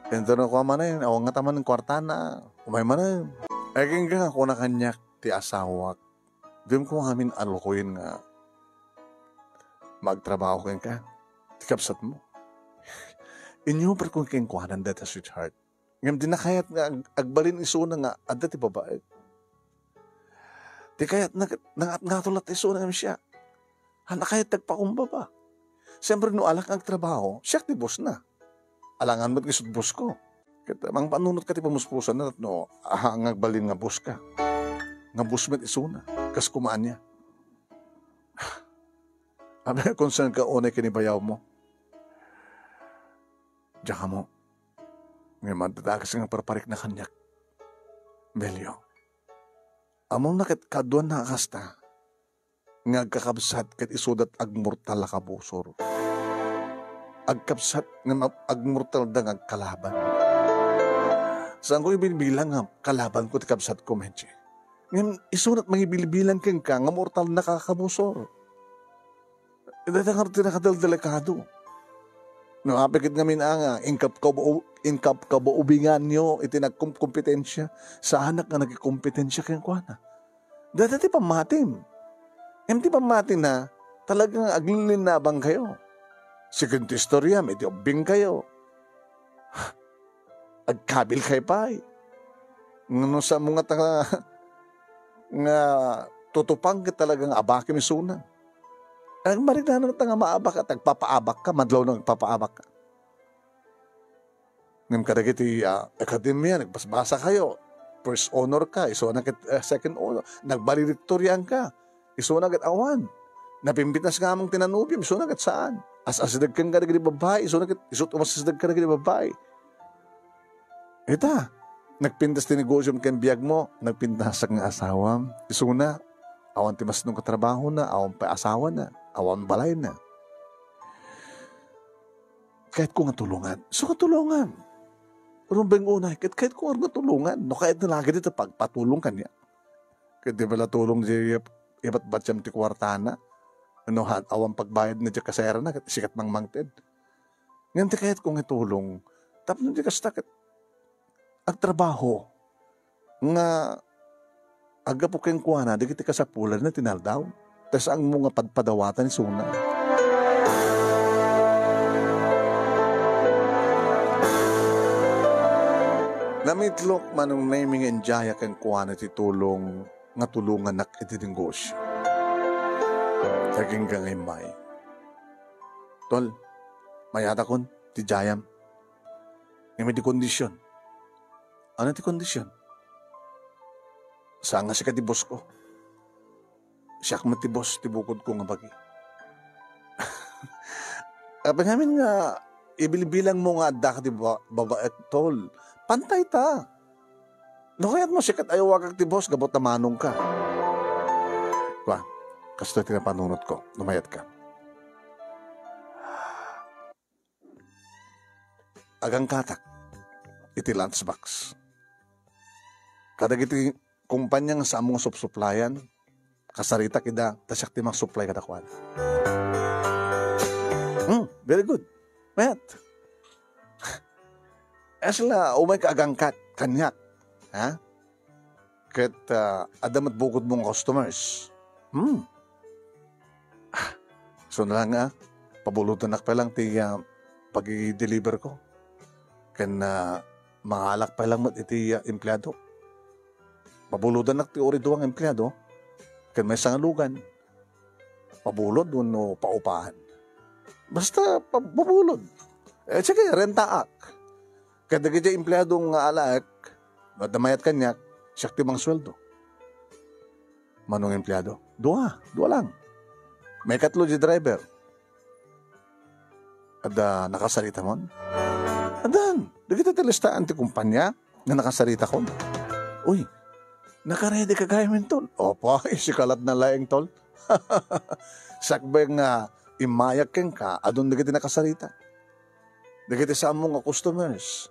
Kento na ko manan. Awang nga taman ng kwarta na. Umay manan. Aging ka ako na kanyak ti asawak. Doon ko amin alokoyin nga magtrabaho ka, tikapsat mo. Inyo per kung kengkuhanan data sweetheart. Ngayon din na kayat nga agbalin iso na nga adda ti babae. Di kayat nga iso na nga siya. Hana kayat tagpakumbaba. Siyempre no alak ang trabaho, siya ti boss na. Alangan mo't isot boss ko. Kaya mang panunot ka ti pamuspusan na no, ang agbalin nga boss ka. Nga boss mo't iso na. Kas kumaan niya. Abi, concern ka unay kinibayaw mo. Diyan ka mo. Ngayon matatakas nga parparik na kanyak. Belyo. Among nakit kaduan na akasta. Nga agkakabsat kat isudat agmortal na kabusor. Agkabsat nga agmortal da nga kalaban. Saan ko ibibilang nga kalaban ko ti kabsat ko medyo. Ngayon isudat mangibilibilang kang ka nga mortal na kakabusor. Idatangar tinakadal-delikado. No, apikit ngamin nga, ingkap ka ba ubingan nyo, itinagkumpetensya, sa anak nga nagkikumpetensya kayang kuwana. Dati pamatim. Hindi pamatim na, talagang aglilinabang kayo. Second istorya, medyo ubing kayo. Agkabil kayo pa eh. Ngano sa mga nga tutupang ka talagang abakim sunan. Ang marinanan na nga maabak at nagpapaabak ka, madlaw na nagpapaabak ka. Ngayon kadagiti akademya, nagbasbasa kayo, first honor ka, iso na second honor, nagbalidiktoryan ka, iso na awan, napimbitas nga amang tinanubim, iso na saan, as-asidag kang kadagiti babae, iso umasidag ka kadagiti babae. Ita, nagpintas tinegosyo kang biyag mo, nagpintas ang asawam, iso na, awan timas nung katrabaho na, awan pa asawa na, awan balay na. Kahit ko nga tulungan, so katulungan. Rumbeng unay, kahit ko nga tulungan, no kahit na lagi dito pagpatulong ka niya. Kahit di bala tulong di iba't batyam ti kwartana, ano awan pagbayad na di kasera na, sikat mang mangted. Ngayon di kahit ko nga tulong, tapos di kastakit, ang trabaho, nga aga po kayong kuha na, di kita kasapulan na tinaldaw. Tas ang mga padpadawatan ni Suna. Namitlok manong naming enjaya kang kuha na titulong nga tulungan na itinegosyo. Taging kang imay. Tol, mayata kon, ti jayam. Nga may di kondisyon. Ano ti kondisyon? Saan nga si katibos ko? Siya matibos, tibukod ko nga bagi. Kapag namin nga, ibilibilang mo nga adda ka di babae tol, pantay ta. No kaya't mo sikat ayaw kag tibos, gabot na manong ka. Kwa, kasto tinapanunod ko, lumayat ka. Agang katak, iti lunchbox. Kadag iti kumpanya nga sa among supsuplayan, kasarita kida, tasyak ti mag-supply kadakwan. Very good. Mayat. Asla, umay ka agang kanyak. Ha? Kat adamat bukod mong customers. So na lang pabulutan na pa lang ti pag-deliver ko. Kan mangalak pa lang iti empleyado. Pabulutan na ti ori duwang empleyado. Kan may sangalugan. Pabulod no paupahan. Basta pabulod. Sige, rentaak. Kada gaya empleyadong alaak, damayat kanyak, siyak timang sweldo. Manong empleyado? Dua lang. May katlo di driver. Ada nakasarita mo? Adan, dagiti talistaan ti kumpanya na nakasarita ko. Uy, nakaredy ka gaya min tol. Opo, isikalat na laeng tol. Sakbay nga imayak ken ka, adon dagiti nakasarita. Dagiti sa among customers.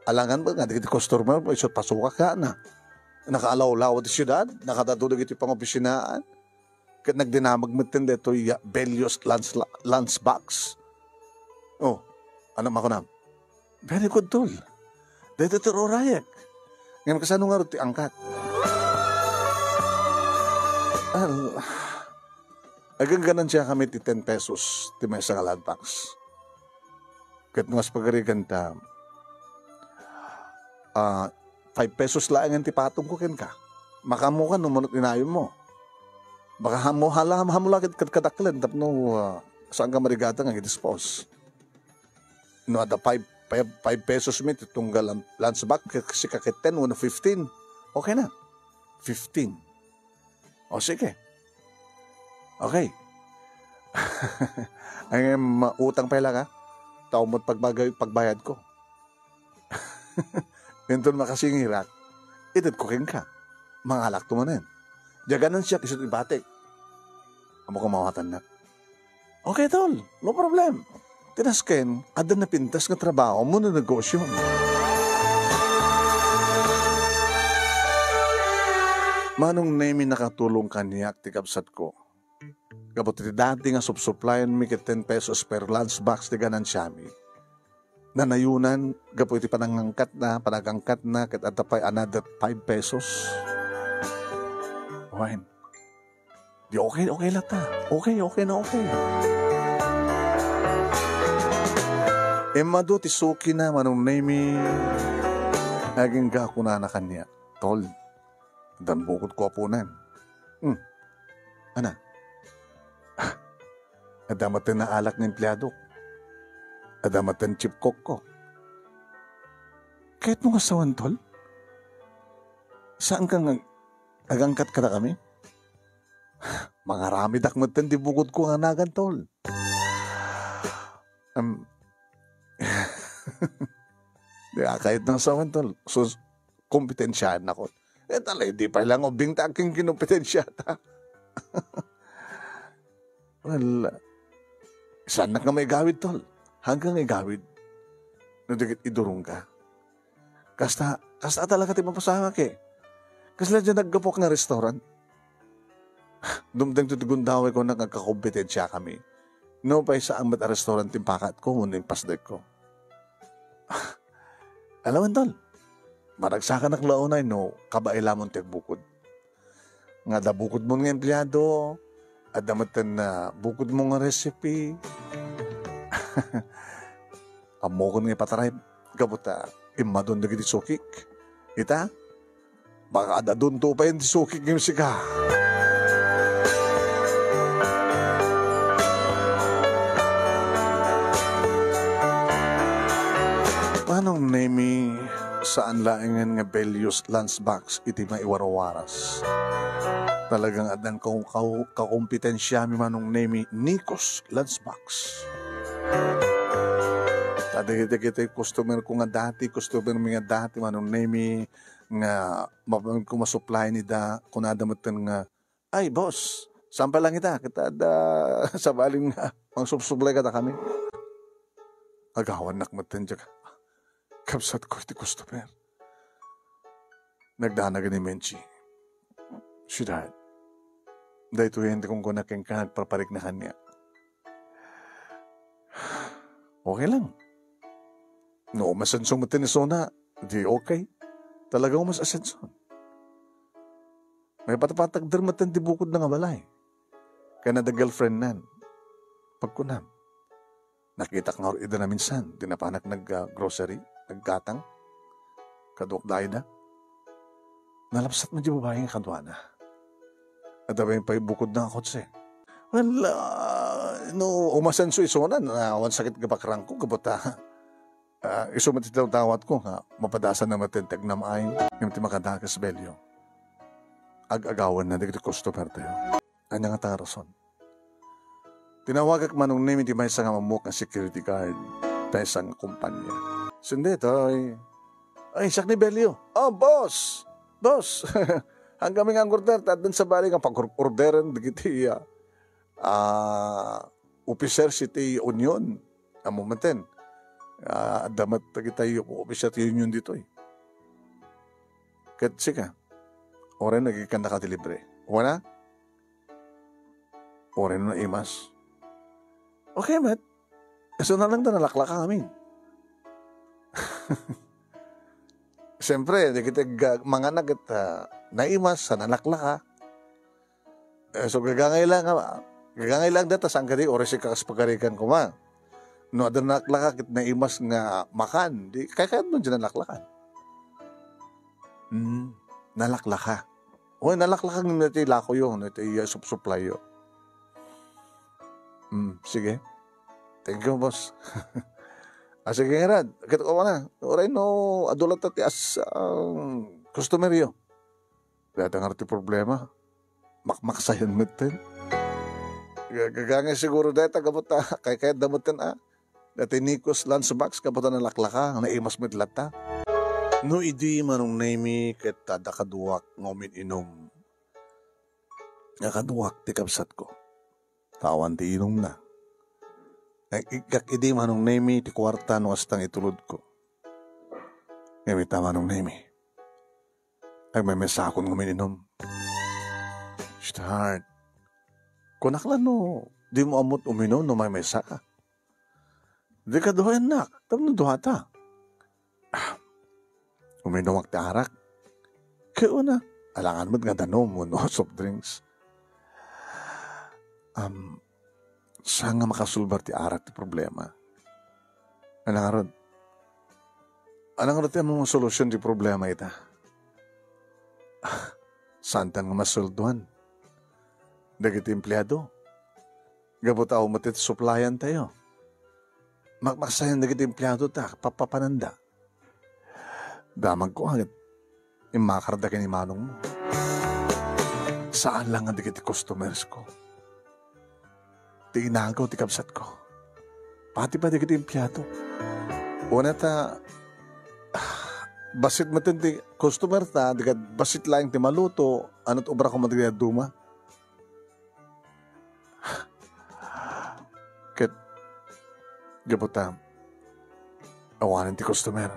Alangan ba nga, dagiti customer mo, isot pasuka ka na. Nakaalaw-law di siyudad, nakatado dagiti pang-opisinaan. Kat nagdinamag matin dito Belios lunchbox. Oh, ano mako na? Very good tol. Dito ito rorayak. Ngayon kasano nga rin ti angkat. Agang ganan siya kami ti 10 pesos ti may sa lunchbox. Kat mas pagarigan ta, 5 pesos lang ang tipatong ko ken ka. Makamu ka numunot inayon mo. Baka hamulakit kataklan tapno saan ka marigata nga i-dispose. No, ada 5 pesos mi titunggal lunchbox kasi kakit 10 o 15. Okay na. 15. O sige. Okay. Ang utang pa lang taumot pagbayad ko. Ito makasingirat. Itit ko ka. Mangalak tumanin. Jaganan siya kisot ibatik. Amo ko mawatan na. Okay tol, no problem. Tinasken, adan na pintas nga trabaho mo na negosyo. Manong name nakatulong kaniyak ti kapsat ko. Kapot ti dati nga supsuplayan mi ket 10 pesos per lunchbox ti ganan siyami. Nanayunan, gapo iti panagangkat na, ket atapay another 5 pesos. Wine. Di okay lang ta. Okay na. Emado ti suki na manong name naging gakuna na kanya. Tol, dan bukod ko apunan. Ana? Adamatan na alak ng empleyado. Adamatan chip cook ko. Kahit mga sawan, tol? Saan kang agangkat ka na kami? Mga rami dakmatan di bukod ko nga nagan, tol. Kahit ng sawan, tol. So, kompetensyahan ako. Talay, di pa lang ubing taking kinompetensya ta. Well, saan na ka may gawid, tol? Hanggang igawid. Nagdikit idurong ka. Kasta talaga ti mapasama ke. Kasi lang dyan naggapok na restaurant. Dumdang tutugundaway ko na nagkakompetensya kami. No, pa sa amat a restaurant timpakat ko, muna yung pasdek ko. Alam mo, tol, maragsakan ng launay, no, kabailamon tiagbukod. Nga da bukod mo ng empleyado, at damatan na bukod mo nga recipe. Amo ko nga pataray, kabuta, imadon na giti sukik. Ita, baka adadun to pa yung sukik ng sika. Manong name saan laingan nga Belios lunchbox iti maiwarawaras. Talagang adan kakumpetensya mi manong name Nikos Lunchbox. Tadi kita customer ko nga dati, customer mi nga dati manong name nga mapamig ko masupply ni da kunadamatan nga ay boss, sampai lang kita da sa baling nga mang subsublay ka kami. Agawan nakmatan dyan ka. Kapsat ko iti customer. Nagdanagan ni Menchi. Siyudad. Dahil ito hindi kong kunaking ka nagpaparik na kanya. Okay lang. No, masansong matinisona na. Di okay. Talagang mas asenson. May patapatag dermatan di bukod na nga balay. Kaya na the girlfriend nan. Pagkunam. Nakita ka nga rin na minsan. Di na panak nag-grocery. Naggatang. Kaduak dahi na. Nalapsat mo di babae nga kadwana. At abay pa bukod na ako siya. Wala. No, umasenso isona. Awan sakit gabakrang ko. Kabuta. Iso matitaw tawat ko nga. Mapadasan na matintag na maayin. Yung makadakas belyo. Ag-agawan na dito customer tayo. Anya nga tarason. Tinawagak manong name di may isang mamuk na security guard na isang kumpanya. Sindi tayo. Ay, sak ni Belio. Oh, boss! Boss! Hanggang nga order, tatan sa bali nga pag-orderan, digiti, officer city union, momenten. Damat kita yung officer union dito eh. Kat sika, oren nagikan na katilibre. Wana? Oren na imas. Okay, mat. So na lang na nalakla kami. Siyempre, kita mga nagat naimas sa nanakla ka. So gagangailang data saan ka di oras ikakas pagkarikan ko ma. No, ada nakla ka kit naimas nga makan. Di, kaya nun dyan nalaklakan. Nalakla ka. O, nalakla ka ng natila ko yun. Natila supply yun. Sige. Thank you, boss. Sige nga rad. Kita ko na. Oray no, adulat at as customer yun. Datang arti problema. Makmaksayan natin. Gagangay siguro data kabuta. Kaya damutin Dati Nikos Lunchbox kabuta na laklaka. Naimas mo lata. No, idi manong name ket tada kaduwak ngomin inom. Nga kaduwak ti kapsat ko. Tawan ti inom na. Ikak idi manong name ti kwarta no astang itulod ko. Ngayon tama nung name. Ay may mesakon ngumininom. Start. Kunaklan no, di mo amot uminom no may mesa ka. Di ka duhayan nak, tam no duhata. Uminom ak tarak. Kaya na, alangan mo't nga danom mo no, soft drinks. Saan nga makasulbar ti arak ti problema? Anang arod ti among solusyon ti problema ita? Saan tan nga masulduan? Dagiti empleyado. Gabutaw mo ti supplyan tayo. Makmaksayan dagiti empleyado ta, papapananda. Damag ko agad. Imakarda ka ni manong mo. Saan lang ang dagiti customers ko? Ti inagaw ti kapsat ko. Pati pa dagiti empleyado. Una ta, basit matin ti customer ta, digad basit lang ti maluto, ano't obra ko matigad duma. Ket, gabuta, awanan ti customer.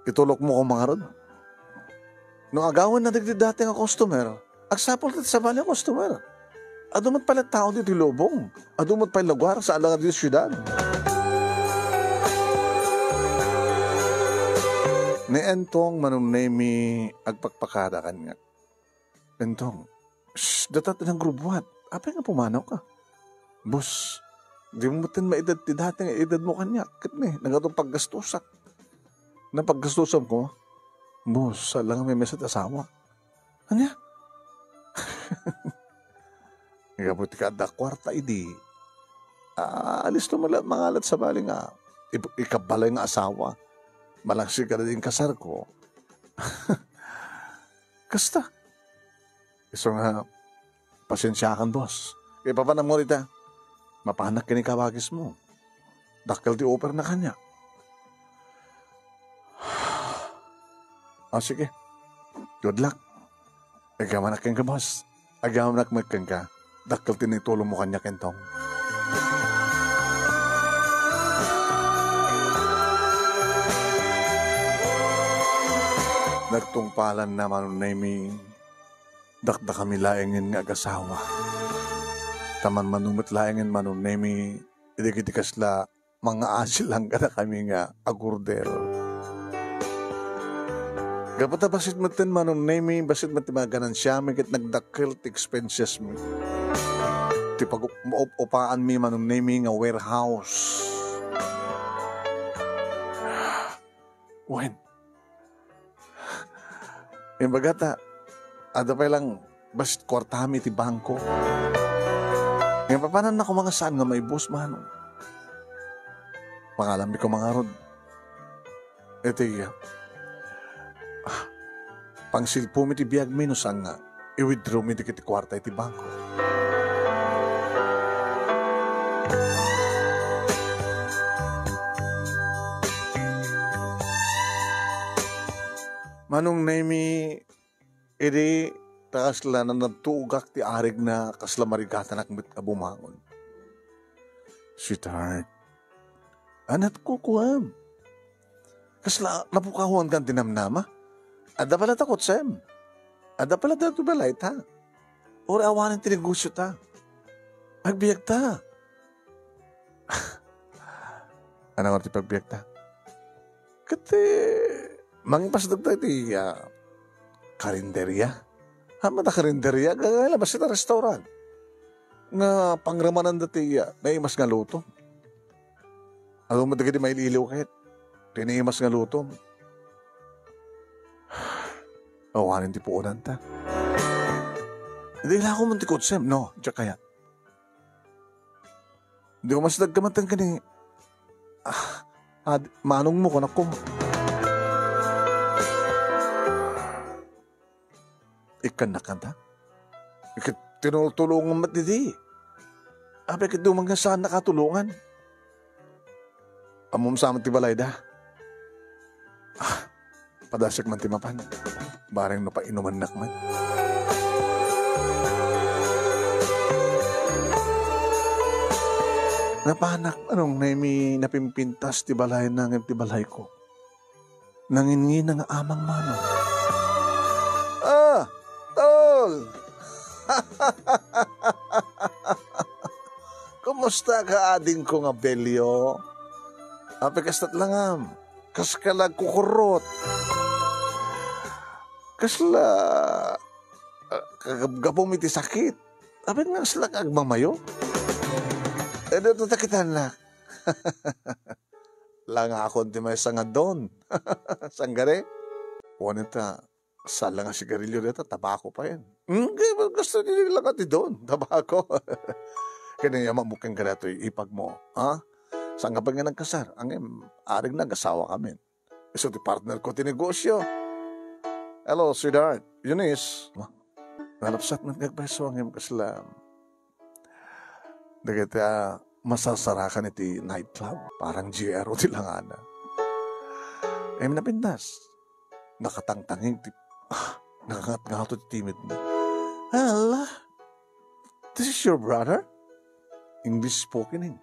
Itulok mo ko mga rod. Nung agawan na digdi dati nga customer, agsapol ti sa bali ang customer. Adumot pala tao dito lobong. Adumot pala lagwar sa alangan dito syudad. Ni entong manunemi agpakpakada kan nga. Entong, datat ng grubuhat. Apa nga pumanaw ka? Boss, di mo matin maedad ti dati nga edad mo kanya. Kit ni, nagatong paggastusak. Napaggastusan ko, boss, alang may mesat asawa. Kanya? Ikabuti ka da kwarta idi. Alis to mangalat sa bali nga. Ikabalay nga asawa. Malaksi ka na din kasar ko. Kasta, Iso nga, pasensyakan, boss. E papanam mo rita, mapanak kini kabagis mo. Dakkel ti offer na kanya. Sige. Good luck. Agamanak kang ka, boss. Agamanak magkang ka. Dakkel tinitulong mo kanya kentong. Nagtungpalan naman na may dakda kami laengin nga agasawa. Taman manumit laengin manon na may idikitikas la mga asil lang kada kami nga agurder. Kapata basit matin manon na may basit matimaganan siya may kit nagdakil ti expenses mi. Ti pag-upaan mi manon na may nga warehouse. When? Yung bagata, ada pa lang basit kwartami ti bangko. Ngayon papanan na ko mga saan nga may bus manong. Pangalambi ko mga rod. Ito iya. Pang silpo mi ti biyag minus ang i-withdraw mi ti kiti kwarta iti bangko. Manong naimi edi takasla na nagtugak ti arig na kasla marigatan akmit ka bumangon. Sweetheart, anat ko kuwam. Kasla napukahuan kang tinamnama. Ada pala takot sem. Ada pala dato balay ta. Ora awanan tinegosyo ta. Agbiyak ta. Ano nga ti pagbiyak ta? Kati mangipasdag tayo ti karinderya. Hama na karinderya, gagalabas ita restaurant. Nga pangramanan dati naimas nga luto. Ano mo dagiti may iliw kahit. Tinaimas nga luto. Awanin ti puunan ta. Hindi lang ako muntikot, Sem. No, diya kaya. Hindi ko mas nagkamatan ka ni manong mo kanak ko. Ikan na kanta. Ikat tinutulungan matidi. Abe kat dumang nga saan nakatulungan. Amom sa amat tibalay da. Padasyak man timapan. Barang napainuman nakman. Napanak anong naimi napimpintas tibalay nangin tibalay ko. Nangingi ng amang manong. Tol! Kumusta ka ading ko nga belyo? Apikastat langam. Kaskalag kukurot. Kasla kagabgabong iti sakit. Apik nga slag agmamayo. Ito takitan na. Langa ako di may sangad doon. Sanggare? Wanita. Sala nga sigarilyo dito, tabako pa yan. Gusto nila lang ati doon, tabako. Kaya mamukang ka dito, ipag mo. Ha? Saan ka pa nga nagkasar? Ang aring nag-asawa kami. So, di partner ko tinegosyo. Hello, sweetheart. Eunice. Nalapsat ng nagbeso ang kaslam. Dagita, masasarakan iti nightclub. Parang GRO tilangana. Napindas. Nakatangtanging nakangat-ngato timid mo. Hala, this is your brother? English spoken in.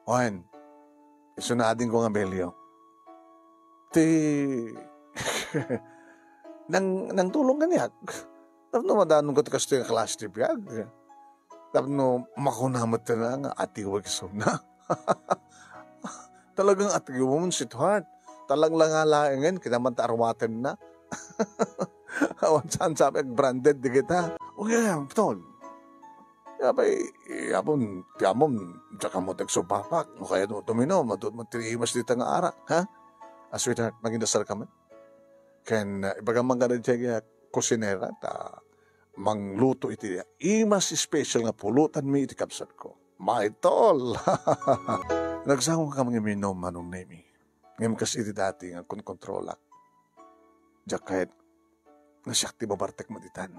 Oyan, isunadin ko nga belyo. nang tulong ganyak. Tapos no, madanong ko kasto yung class trip yag. Tapos no, makunamot na nga atiwag so na. Talagang atiwag mo, sweetheart. Talang lang alaingin, kinaman arwaten na. Awan saan sabi, branded di kita. Okay, tol. Yapon, tiyamon, tsaka mo tagsupapak. O kaya no, tumino, matirimas dito nga arak, ha? Sweetheart, magindasal ka man. Kaya ibagang mga nadya kusinera, mangluto iti. Imas special nga pulutan mi iti kapsat ko. My tol! Nagsawang ka mga minom manong nemi. Ngayon kasi iti dati nga kung kontrolak. Diyak kahit nasyak ti babartek maditan.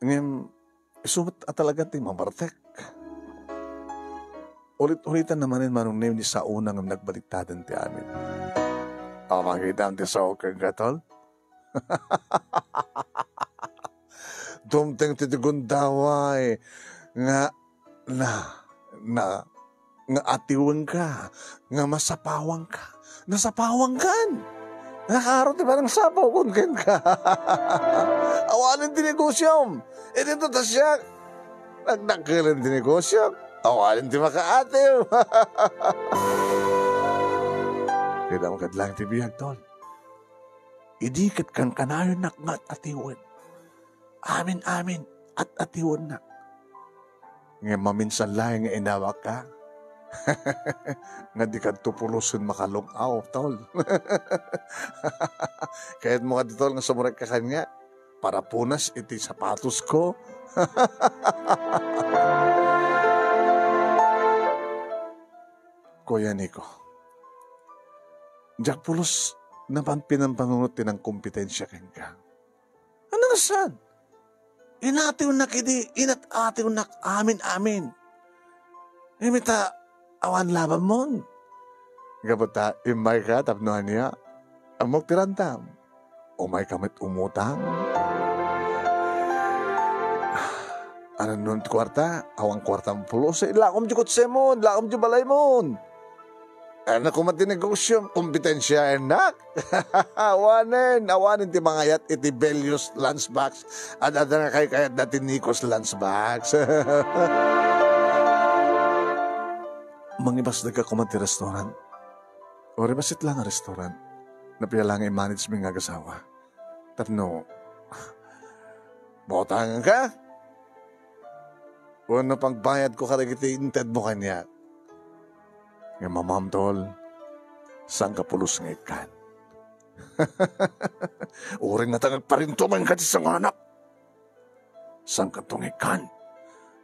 Ngayon, isumat at talaga ti mamartek. Ulit-ulitan naman rin manong name ni sa unang nagbaliktadan ti amin. Makita ang ti sa okang katol. Dumteng ti gundaway nga nga atiwang ka, nga masapawang ka. Nasapawang kan. Nakaro ti parang sapaw kung ken ka. Awanin ti negosyom. E dito ta siya. Nagdagkalan ti negosyom. Awanin ti makaatiw. Kaya mo kadlang ti biyag, tol. Idikit kan kanayon nak nga atiwan. Amin at atiwan na. Nga maminsan lang nga inawak ka. Nga di ka tupulusun makalungaw, tol. Kahit mo ka di, tol, nga sumurek ka kanya. Para punas iti sapatos ko. Kuya Nico, Jack pulos naman pinampangunot din ang kompetensya ken ka. Ano nga saan? Inatiw na kidi, inat-atiw na amin. Imita, awan laban mon. Gabata, imay ka, tapnuhan niya. Amok tirantam. Umay kamit umutang. Ano nun kwarta? Awang kwartang pulos. Lakom jukot semon, lakom jubalay mon. Ano kumati negosyo, kompetensya, enak. Awanin ti mga yat iti Belius lunchbox. At na kayat dati Nikos lunchbox. Mangibas na ka kumati restaurant. O ribasit lang ang restaurant. Napialang i-manage mo nga gasawa. Tapno, botangan ka? O ano pang bayad ko karagiti inted mo kanya? Nga mamam, tol, saan ka pulos ng ikan? Uring na tangag parintuman ka sa mga anak. Saan ka tong ikan?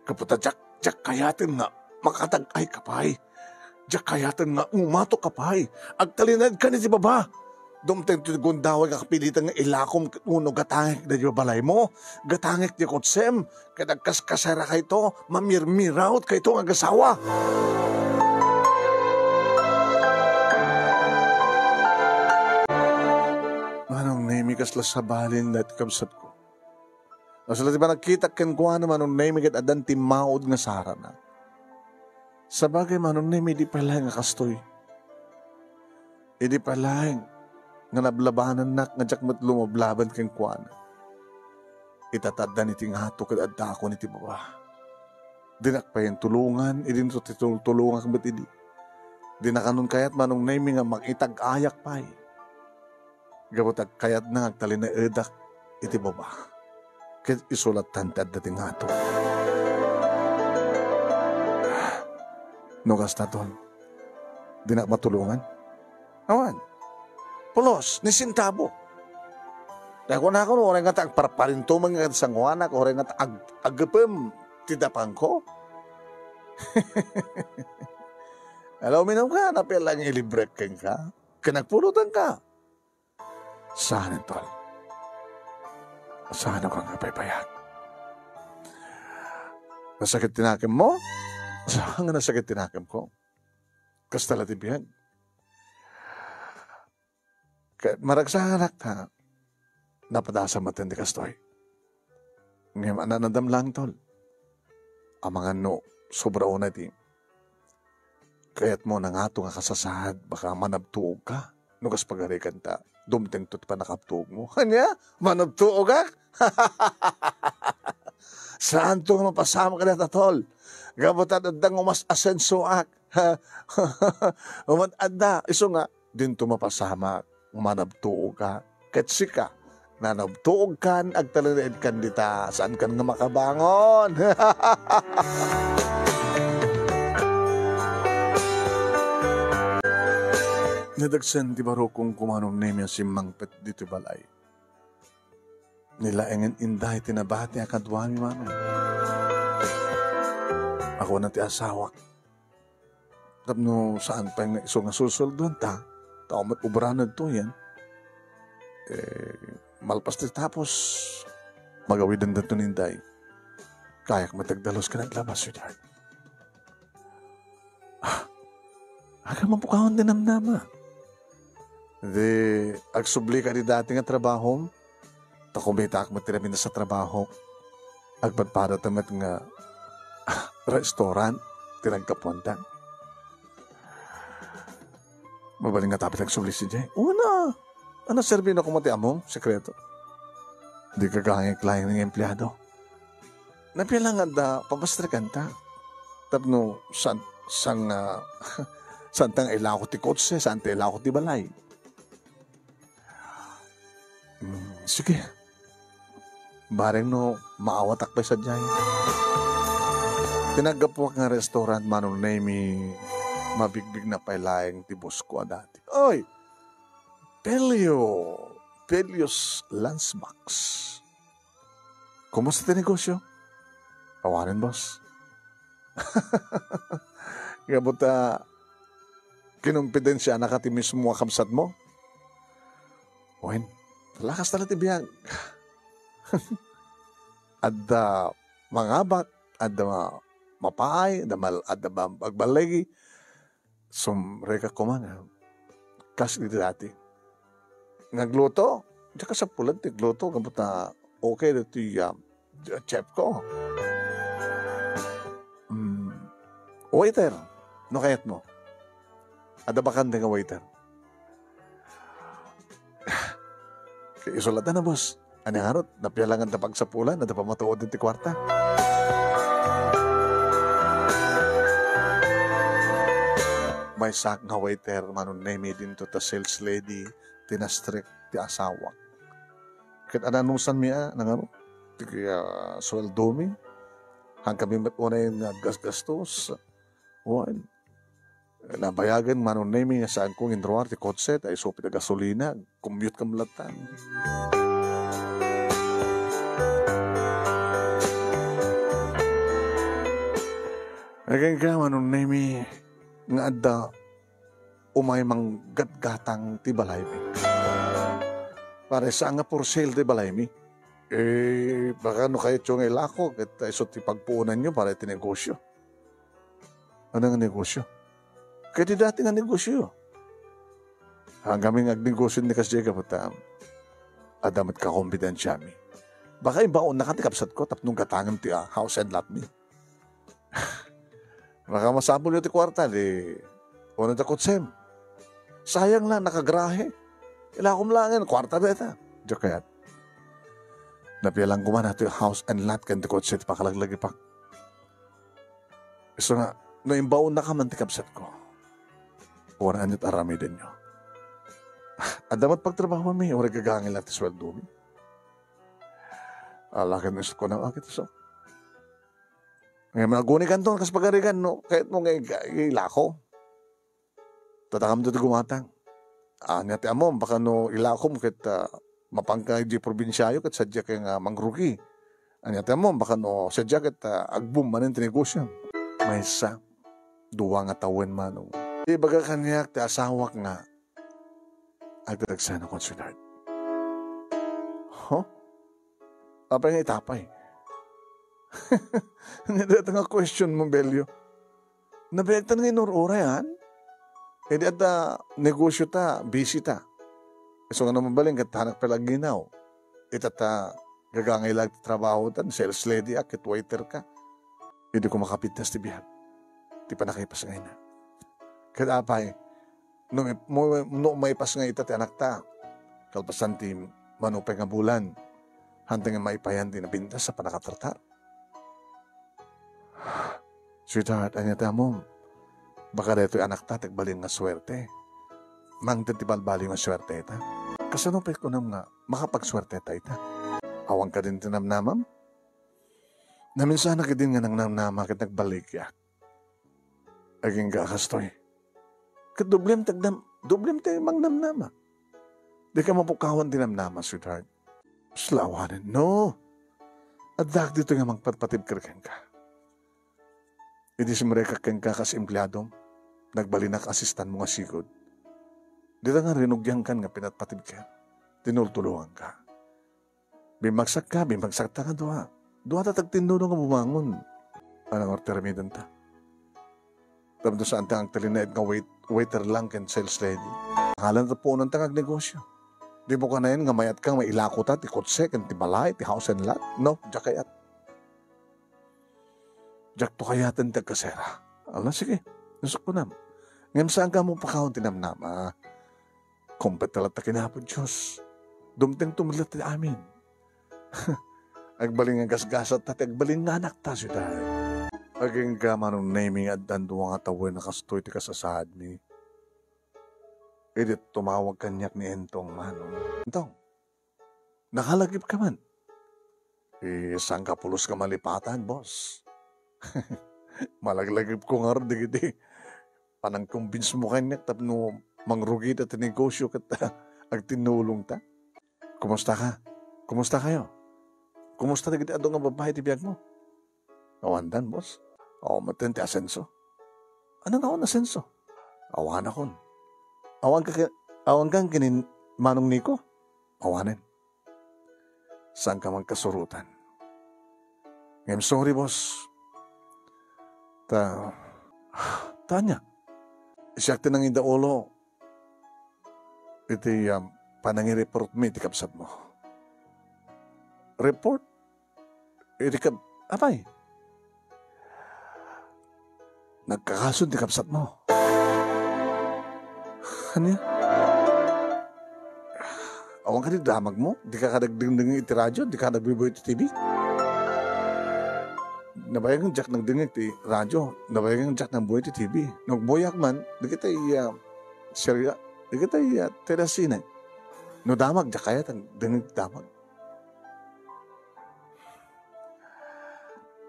Kaputa jak kayatin nga makatagay kapay. Jak kayatin nga umato kapay. Agtalinad ka ni si baba. Dumteng ti gundaway ka kapilitan nga ilakom uno gatangik na di balay mo. Gatangik di kotsem. Kadagkas-kasara ka ito. Mamirmiraut ka ito ang agasawa. Manong nemikas la sabalin na kamsat ko. Masala di ba nakita ken ko ano manong nemikat adan timaod nga sara na. Sabagay manong nemi di pala nga kastoy. Di pala nga nablabanan nak nga jakmat lumablaban ken ko ano. Itatadda ni ting hato kad adda ko ni ti baba. Dinak pa yung tulungan, idin to tulungan kang ba't idi. Dinakanon kayat manong nemi nga makitag-ayak pa Gabutag kayat na agtali na edak iti baba. Kaya isulat tantad dating hato. Nugas na ton. Di na matulungan? Awan. Pulos, ni sintabo. Dahil na ako, oray nga ta agparparinto mga sangwanak, oray nga ta agapem tidapang ko. Alam, minam ka, napilang ilibrek ka. Kinagpulutan ka. Saan ito? Saan ako nga paypayag? Nasakit tinakim mo? Saan nga nasakit tinakim ko? Kastala tibiyag. Maragsahanak ta. Napadasa matindi kastoy. Ngayon, ananadam lang tol. Ang mga no, sobra una di. Kaya't mo nang ato nga kasasahad, baka manabtuog ka. Nugas pagarikan ta. Dumteng tot pa nakaptuog mo. Kanya? Manabtuog ka? Saan to mapasama ka na tatol? Gabutan adang umas asensoak. Umatanda. Iso nga, din to mapasama. Manabtuog ka. Ketsika. Nanabtuog kan, agtalanid kan dita. Saan kan nga makabangon? Nadagsan di baro kung kumanong nemya si Mangpet dito balay. Nilaengan inday tinabati ang kadwami manong. Ako na ti asawa. Tapno saan pa yung iso nga susul doon ta. Tao matubranad to yan. Malpas ti tapos Magawid ang dato ninday. Kayak matagdalos ka naglabas, sweetheart. Aga mapukahon din namnama. Di, agsubli ka di dati nga trabaho. Takumita ak matiramin na sa trabaho. Agpadpada tamat nga restaurant. Tinagkapunta. Mabaling nga tapit agsubli si Jay. Una, ano servin ako mati among sekreto? Di ka kaya kliyeng ng empleyado. Napilangan da, papastrikan ta. Tapno, santang ilako ti kotse, santang ilako ti balay. Sige. Bareng no, maawatak pa sa dyan. Tinagapwak nga restaurant, manong name mabigbig na pailayang tibos ko dati. Oy! Pelio's Lunchbox. Kumusta ti negosyo? Tawarin, boss. Kabuta, kinumpidensya na ka ti mismo kamsat mo? Oin, lakas na ti biyag. Adda mangabak, adda mapaay, adda magbalegi. Sumre ka kumana. Kasi dati. Nagluto, diya ka sa pulat, nagluto, kabuta, okay, dito yung chef ko. Waiter, no kayat mo? Ada bakante nga waiter? Kaya isulatan na, boss. Ano nga harot? Napialangan na pagsapulan, na pa matuod din ti kwarta. May sak nga waiter, manon name din to ta sales lady, tinastrik ti asawa. Kaya ananusan miya, nangaro? Ti sweldo mi. Hang kami matuna yung gastos. Wan. Nabayagan manon name nga saan kong indroar ti kotse, ay sopi na gasolina, commute ka malatan. Naging ka manon name nga adda umay mang gatgatang ti balay mi. Pare saan nga for sale ti balay mi? Baka no kayo tiyong ilako, at iso ti pagpuunan nyo para iti negosyo. Ano nga negosyo? Kaya di dati nga negosyo. Hanggang nga negosyo ni Kasjega pata, adamat ka kompidensya mi. Baka ibaon na katikapsat ko, tapnong katangan ti house and lot mi. Baka masabol yung ti kwarta, di, unang ta kutsem. Sayang lang, nakagrahe. Ilakom lang yan, kwarta ba ita? Diyo kayat. Napialang kumana ito yung house and lot kan ti kotse ti pakalaglagi pa. So nga, no imbaon na ka man ti kapsat ko. Puwaraan niyo't arami din nyo. Adamat pagtrabaho mi, oray gagangin lang ti sweldo mi. Alakin mo ko na akit so. Ngayon managuni ka ito, kaspagarigan, no? Kahit mo ilako. Tatakam ito ti gumatang. Anya ti amom, baka no ilako mo kahit mapangkay di probinsyayo kat sadya kay nga mangrugi. Anya ti amom, baka no sadya kat agbum manin ti negosyo. May isa, duwa nga tawen manong. Ibaga kanyak ti asawak nga agdagsan akong sweetheart. Huh? Apay nga itapay. Nandito nga question mo, Belyo. Nabiyagtan nga inurura yan. E di at negosyo ta, busy ta. So nga naman baling, katanak palang ginaw. Itata gagangay lang trabaho tan, sales lady ak, waiter ka. Hindi ko makapitnas ti bihag. Di pa nakipas ngayon na. Kaya apay, no maipas nga ita ti anak ta. Kalpasan ti manupay nga bulan. Hantang nga maipayan din na bintas sa panakatartar. Sweetheart, anya ta mo. Baka dito yung anak ta, tagbalin nga swerte. Mang titibalbali nga swerte ita. Kasanupay ko nam nga, makapagswerte ta ita. Awang ka din tinamnamam. Naminsan na ka din nga nang namnama kat nagbalik ya. Aging kakastoy. Kat dublem tayo mang namnama. Di ka mapukawan tinamnama, sweetheart. Slawanin, no. At dak dito nga magpatpatib kirken ka. Hindi si Mareka ken ka kas empleyado, nagbalinak asistan mo nga sigod. Dito nga rinugyan kan nga pinatpatib ka, tinultuluhan ka. Bimagsak ta nga duha. Duha ta tagtinduno nga bumangon. Anong orteramidan ta? Tapos saan ta ang talinaid nga waiter lang ken sales lady. Halan ta po nang tangag negosyo. Di mo ka na yun nga mayat kang mailako ta, ti kotse, ken ti balay, ti house and lot. No, jak kayat. Jak to kayatan ti kasera. Ala, sige. Nusok ko nam. Ngam saan ka mo pakaon tinamnam? Kumpet talat ta kinapod Diyos. Dumteng tumilat ti amin. Agbaling ang gasgasat ta, agbaling nga anak ta siya dahil. Aging ka manong naming at danduwa nga tawoy na kastoy ti kasasad mi. Edit tumawag kanyak ni Entong manong. Entong, nakalagip ka man. Saan ka pulos ka malipatan, boss? Malaglagip ko nga rin, digiti. Panang convince mo kanyak, tapno mangrugit at negosyo kat agtinulong ta. Kumusta ka? Kumusta kayo? Kumusta digiti adong nga babae ti biyag mo? Awandan, boss. Matin ti asenso. Anong awan asenso? Awan akon. Awan kang kinin manong niko? Awanin. Saan ka man kasurutan? I'm sorry, boss. Tanya. Siyak tinang ida ulo. Iti panangi-report mo, iti kapsat mo. Report? Iti apay? Nagkakasun ti kapsat mo. Ano yan? Awang ka di damag mo? Di ka kadagdingding iti radyo? Di ka nagbiboy iti TV? Nabayang ang jack ng dingig ti radyo. Nabayang ang jack ng buhay ti TV. Nagboyak man, di kita serya, di kita terasine. No damag, jack kaya ang dingig damag.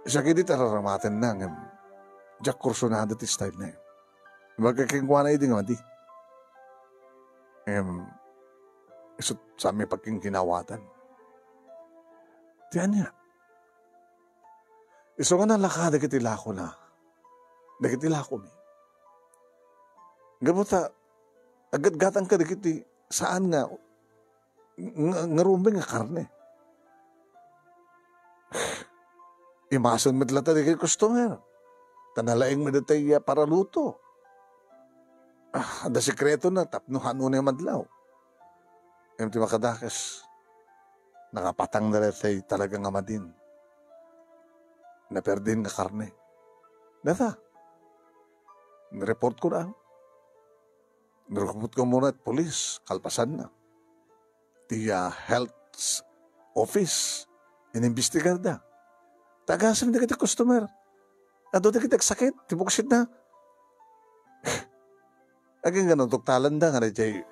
Siya kiti tararamatin na ng jack kursunada ti style na yun. Magkakingwa na iti nga mati. Isot sa aming pagkingkinawatan. Tiyan niya. Iso nga nalaka, dakitilako na. Dakitilako mi. Gabuta, agad-gatang ka dakiti, saan nga, ngarumbing nga karne. Imason medlata dakiti customer. Tanalaing medatay para luto. Da sekreto na, tapnuhan mo na yung madlaw. Ti makadakas, nakapatang na rin talagang amadin. Naperdin nga karne. Data, nireport ko na. Nireport ko muna at polis, kalpasan na. Ti health office, inimbestigar na. Tagasan na kita customer. Ado na kita sakit, tibuksit na. Aging ganun, tuktalan da, nga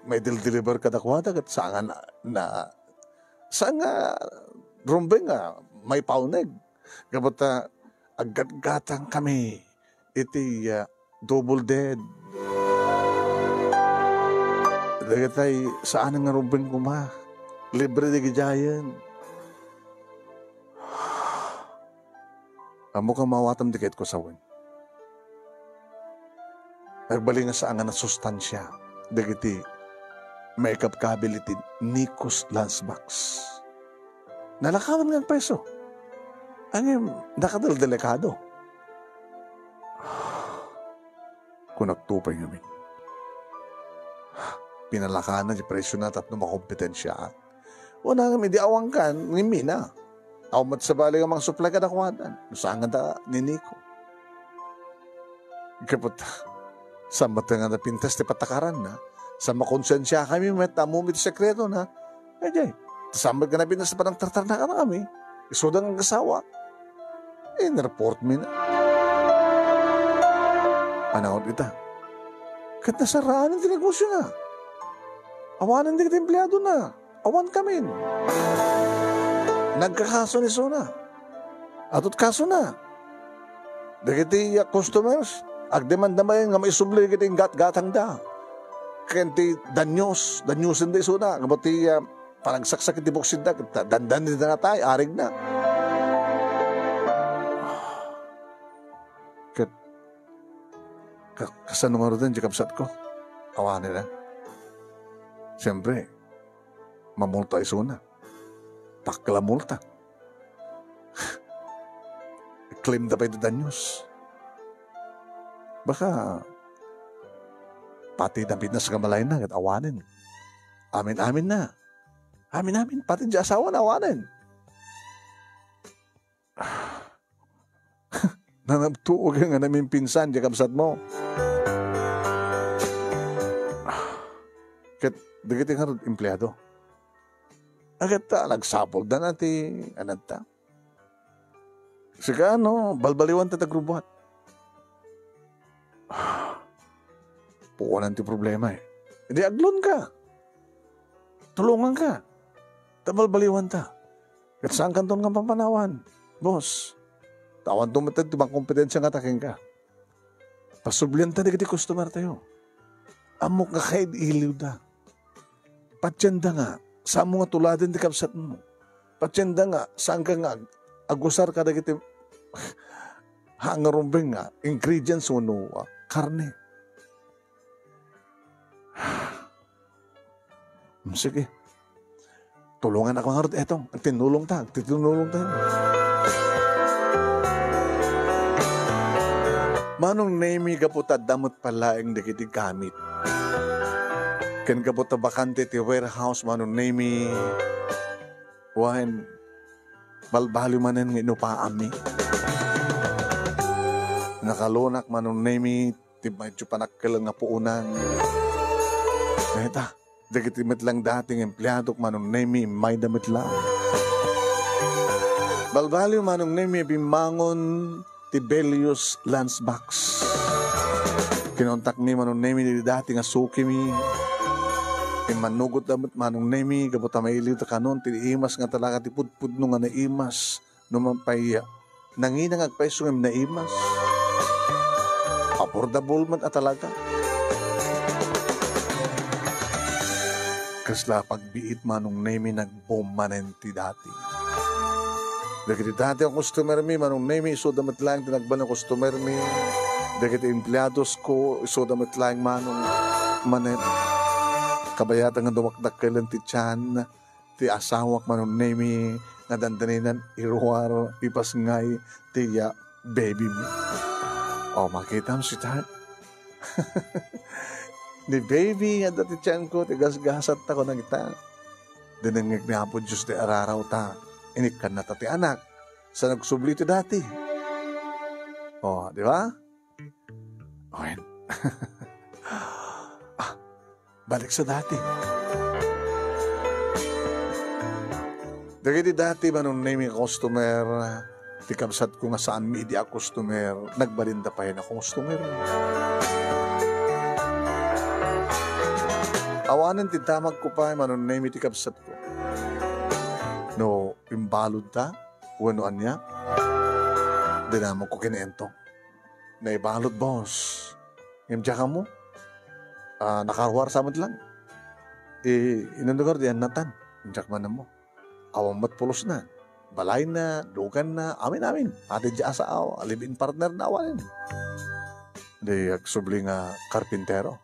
may deliver ka dakwata, at saan nga, rumbeng nga, may pauneg. Kapag agad-gatang kami, iti double dead. Dagatay, saan nga rumbeng kuma, libre di gijayan. Amo ka mawatam dikit ko sa win. Nagbali nga saan nga na sustansya. Dagiti makeup kability Nikos lunchbox. Nalakawan nga ang peso. Ang nakadal-delikado. Kung nagtupay kami. Pinalakanan si presyo na tapno makompetensya. Una nga may di awang kan, ngimi na. Awmat sa bali nga mga supply ka nakwadan. Saan nga da ni Nico. Kapot sa mata nga napintas ti patakaran na, sa makonsensya kami, may tamumit sekreto na, samad ka na pintas pa ng tartar na ka na kami, isudang ang kasawa, nireport mi na. Panahon kita, kat nasaraan ang tinegosyo na, awanan din kita empleyado na, awan kami. Nagkakaso ni Sona, atot kaso na, dagiti customers, agdemand naman nga may subli kiting gat-gatang da. Kenti danyosin da iso na. Kabati parang saksak iti buksid da. Dandan din na tayo, arig na. Kasanong ano din, jikabsat ko. Awanin na. Siyempre, mamulta iso na. takla multa. Claim da pa ito danyos. Baka pati na pinas kamalay na at awanin. Amin-amin na. Amin-amin. Pati di asawa na awanin. Nanabtuog nga namin pinsan di kamsat mo. Kat dagiti nga rin empleyado. Agad ta, nagsapol na natin, anad ta. Sika balbaliwan ta tagrubuhat. Pukunan ti problema eh. Hindi aglon ka. Tulungan ka. Tabalbaliwan ta. Kat saan kanton nga papanawan? Boss, tawan tumatag ti bang kompetensya nga taking ka. Pasublian ta di customer tayo. Amok nga kaid iliw da. Patyanda nga, saan mo nga tuladin di kapsat mo. Patyanda nga, saan ka nga agusar ka na kiti hangarumbing nga, ingredients mo karne. Sige. Tulungan ako nga rin. Eto, tinulong tayo. Manong nemi kaputad damot palaing dikiti gamit. Ken kaputa bakante ti warehouse manong nemi wahen balbali manen ng inupaami. Nakalunak manong nemi ti medyo panakkel nga puunan. Neta, dagiti lang dating empleyado manong nemi may damit lang. Balbali manong nemi bimangon Tibelius Landsbox. Kinontak ni manong nemi di dati nga suki mi. Manugot damat manong nemi kaputa mailiw ta kanon tiniimas nga talaga ti pudpudno nga naimas numampay nanginang agpaiso nga naimas. Affordable man at talaga. Kasla pagbiit manong nemi nag-boom manen ti dati. Dagiti dati ang customer mi, manong nemi, iso damat lang tinagban ang customer mi. Dagiti empleados ko, iso damat lang manong manen. Kabayatan nga dumakdak kailan ti Chan, ti asawak manong nemi, nga dandaninan, iruwar, ipas ngay, tiya, baby mi. O, makita mo si Chan. Ni baby, nga dati Chan ko, tigas-gasat ako na kita. Dinangig ni Apo Diyos di araraw ta. Inikan na tati anak sa nagsubli ito dati. O, di ba? Okay. Balik sa dati. Dagiti dati manong naming customer, ti kamsat ko nga saan media customer, nagbalinda pa yun ako customer. Awanan ti damag ko pa, manong naming ti kamsat ko. No, imbalod ta, wano anya, dinamang ko kinento. Naibalod, boss. Imdiya ka mo, nakaruwar sa amat lang. Inundugar diyan natan, imdiya ka man mo. Awang matpulos na, balay na, dugan na, amin. Ate diya sa awa, live-in partner na awanin. Di, agsubli nga karpintero.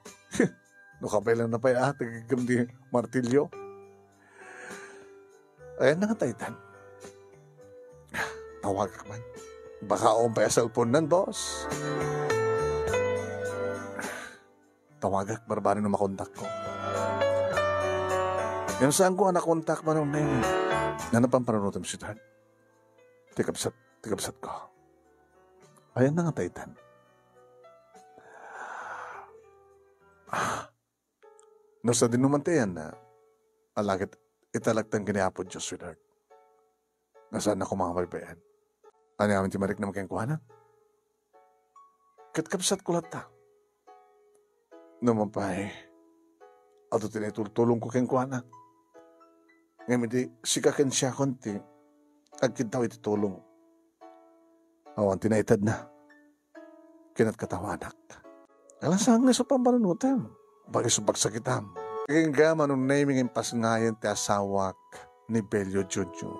No, kapay lang na pa yung ate, di martilyo. Ayan na nga taytan. Tawag ka man. Baka akong pa yung cellphone nan, boss. Tawag ka, barbari na makontak ko. Yan saan ko nakontak man nung name. Nanapang paranutan si Tan. Tikapsat ko. Ayan na nga taytan. No, sa dinumantayan na alagit italagtang giniapod Diyos, sweetheart. Nasaan ako mga malbayan? Ano namin ti Marik na magkengkuhanan? Katkapsat ko lahat ta. Naman pa ato tinitultulong ko kengkuhanan. Ngayon di sikakin siya konti, agkid daw itutulong. Awan tinaitad na. Kinat katawanak. Alasang na sa pambarunutan. Bagay sa pagsakitam. Kaya nga manong naming impas ngayon ti asawak ni Belio Jojo.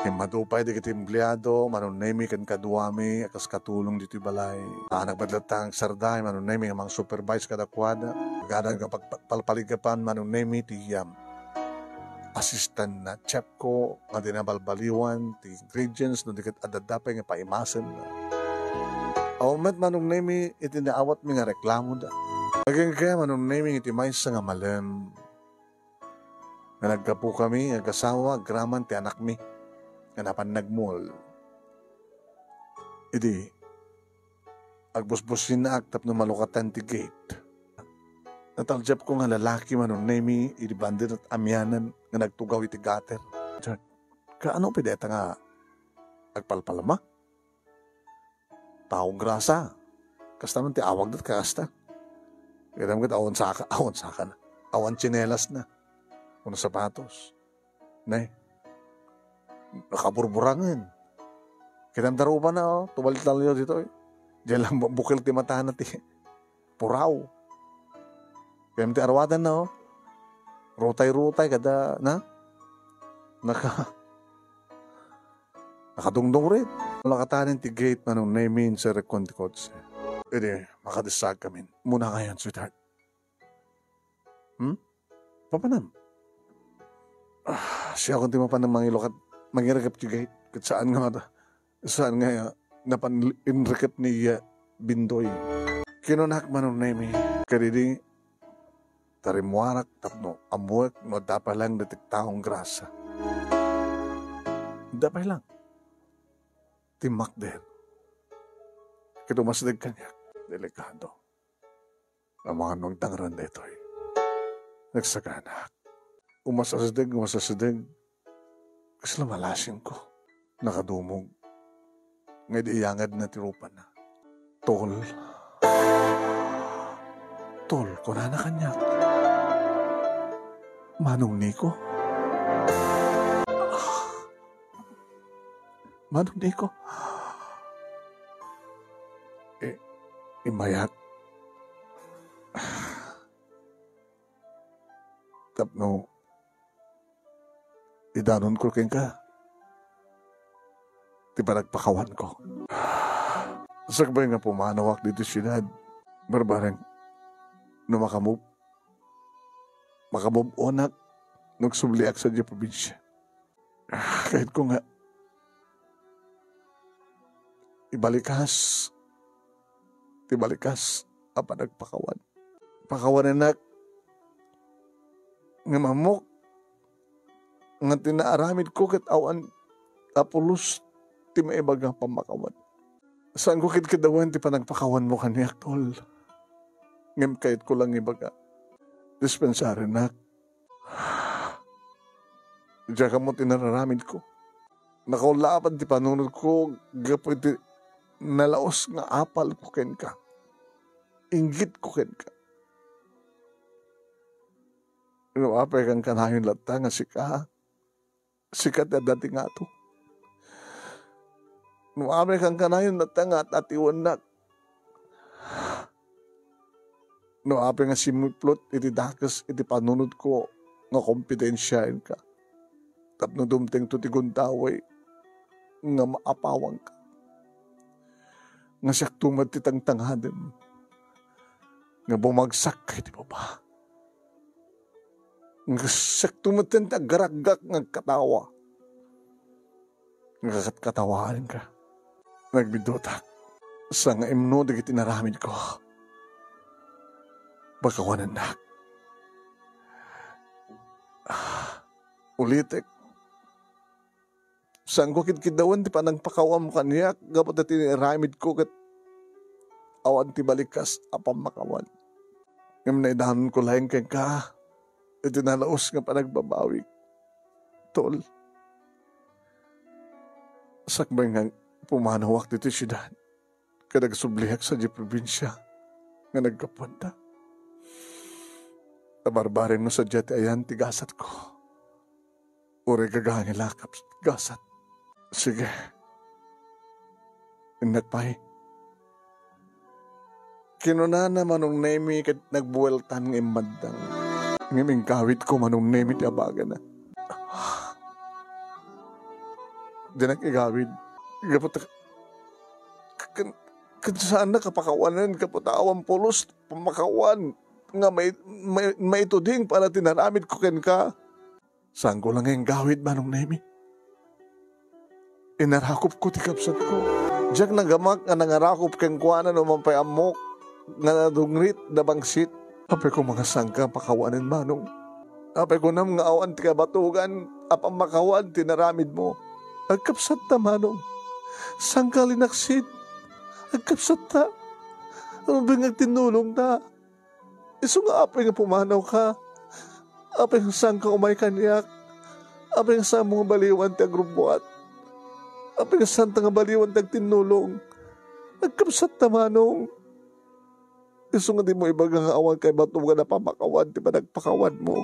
Yung madupay di kiti empleyado, manong naming kan kaduami, akas katulong dito balay. Nagbadlatang sarday, manong naming amang supervise kadakwada. Gadang kapag palpaligapan, manong naming tiyam. assistant na chef ko nga dinabalbaliwan ti ingredients no dikat adadapay nga paimasan na. Awmat manong nemi iti naawat mi nga reklamo da. Aging kaya manong nemi iti may sa nga malem. Nga nagkapo kami, nagkasawa, graman ti anak mi. Nga napan nagmol. Idi, agbusbusin na aktap no malukatan ti gate. Nataljap ko nga lalaki manong nemi iti bandit at amyanan nga nagtugaw iti gater. Kaano pideta nga agpalpalama? Taong grasa. Kasta man ti awag dat kasta. Kaya kat awan saka na. Awan tsinelas na. Una sapatos. Nay. Nakaburburangan. Kitang darupa na, tubalit lang dito. Diyan lang bukil ti matahan na ti puraw. Kaya ti arwadan na. Rutay-rutay kada na. Nakadungdong rin. Wala katanin ti gate manong naimin sa rekontikotse. Ede, makadisag kami. Muna kayan, sweetheart. Papanam? Siya kung ti mapanam mangilokat, mangiragap ti gate. Kat saan nga napan-inrikap ni Bindoy. Kinunak manong naimin. Kadidi, tarimwarak, tapno, amuak, no dapat lang datik taong grasa. Dapat lang. Timak din. Kito masdag kanya, delikado. Ang mga nagtangran dito ay nagsaganak. Umasasadag. Kasi lumalasin ko. Nakadumog. Ngayon iyangad na tirupan na. Tol, ko na kanya. Manong Niko. Manong Niko. Imayat. Tapno, idanon ko kin ka. Di ba nagpakawan ko? Sakbay nga pumanawak dito siyudad. Barbarang, no makamove onak, nagsubliak sa diya probinsya. Kahit ko nga, ibalikas, apa nagpakawan. Pakawan anak, nga mamok, nga tinaaramid ko kat awan apulos, ti maibagang pamakawan. Saan ko kitkidawan ti panagpakawan mo kaniyak, tol? Ngam kahit ko lang ibaga. Dispensary na. Diyan ka mo tinararamid ko. Nakaulapan ti panunod ko, gapoy ti nalaos nga apal ko ken ka. Inggit ko ken ka. Inuapay kang kanayon lata nga sikat na dati nga to. Inuapay kang kanayon lata nga at atiwan na. Inuapay nga simuplot iti dakas iti panunod ko nga kompetensyain ka. Tapno dumteng to ti guntaway nga maapawang ka. Nga siyak tumad ti tangtangaden. Nga bumagsak kay di ba ba? Nga siyak tumad ti garagak nga katawa. Nga katawaan ka. Nagbidotak. Sa nga imno dagiti naramid ko. Pagkawanan na. Ulitek. Saan ko kitkidawan ti panang pakawam kaniyak. Gapat na tiniramid ko kat awan ti balikas apam makawan. Ngam na idahanon ko lahing kay ka. Iti nalaos nga panagbabawi. Tol. Sakbay nga pumanawak dito siyudad. Kadagsubliak sa di probinsya. Nga nagkapunta. Tabarbarin mo sa jet ayan tigasat ko. Uri kagangin lakap tigasat. Sige. Nagpay. Kinunana manong nemi kat nagbuweltan ng imadang. Ngiming kawit ko manong nemi ti abaga na. Di nag-igawid. Kapot saan na kapakawanan, kapatawang pulos, pamakawan, nga may ituding para tinaramid ko ken ka. Saan ko lang yung gawid manong Nemi? Inarakop ko ti kapsat ko. Diyak nagamak nga nangarakop kang kuwanan o mampay amok nga nadungrit na bangsit. Apay ko mga sangka pakawanin manong. Apay ko nam nga awan ti kabatugan apang makawan tinaramid mo. Agkapsat ta manong. Sangka linaksid. Agkapsat ta. Ano ba nga tinulong na? Iso nga apay nga pumanaw ka. Apay nga sangka umay kanyak. Apay nga sa mga baliwan ti agrubuat. Apay nga santa nga baliwan ti tinulong. Agkapsat ta manong. Iso nga di mo ibaga nga awan kay batugan na pamakawan ti panagpakawan mo.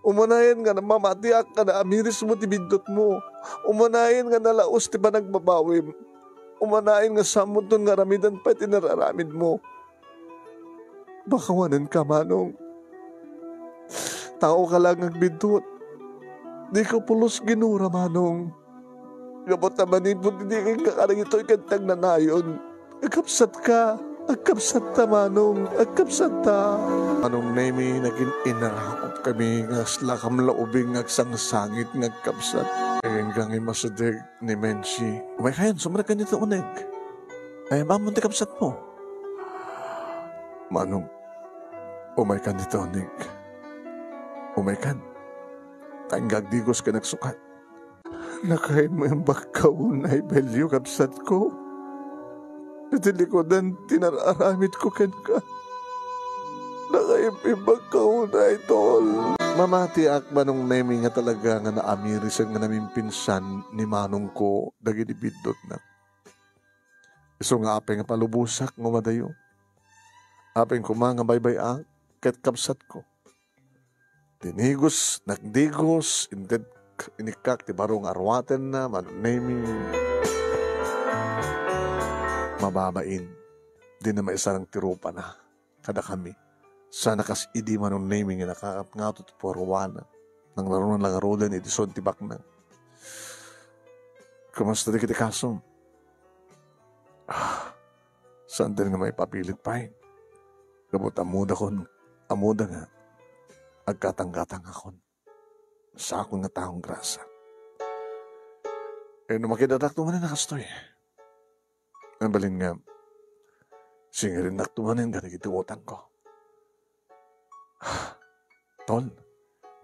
Umanayan nga na mamatiak ka na amiris mo ti bindot mo. Umanayan nga nalaos ti panagbabawim. Umanayan nga samunton nga ramidan pa tinararamid mo. Bakawanan ka manong. Tao ka lang agbindot. Di ko pulos ginura manong. Gabot naman po hindi kang kakarang ito ikantang nanayon. Agkapsat ka. Agkapsat ta manong. Agkapsat ta. Manong Nemi, naging inarakop kami nga slakam laubing agsangsangit ngagkapsat. Hanggang imasadig ni Menchi. Umay kayan, sumarag ka nito unig. Ay, mamon ti kapsat mo. Manong, umay ka nito unig. Umay kan. Tanggag digos ka nagsukat. Nakain mo yung bakaw na ibelyo kapsat ko. Natilikodan, tinararamit ko ken ka. Nakaipibag ka una itol. Mamati ak manong Nemi nga talaga nga naamirisan nga namin pinsan ni manong ko dagiti bidot na. Iso nga apeng nga palubusak nga madayo. Apeng ko mga baybay ak ket kapsat ko. Dinigos, nagdigos, inted inikak ti barong arwaten na manong Nemi. Mababain, di na maisarang tirupa na kada kami. Sana kas idi manong Nemi nga nakakap nga ito porwana nang laro ng langarodan edison tibak na. Kamusta di kiti kasom? Saan din nga may papilit pa eh. Kabot amuda kon, amuda nga, agkatang-katang akon. Sa akong nga taong grasa. Eh, numakidadak tumanin na kastoy. Ang balin nga, singarin naktumanin ka nagituotan ko. Tol,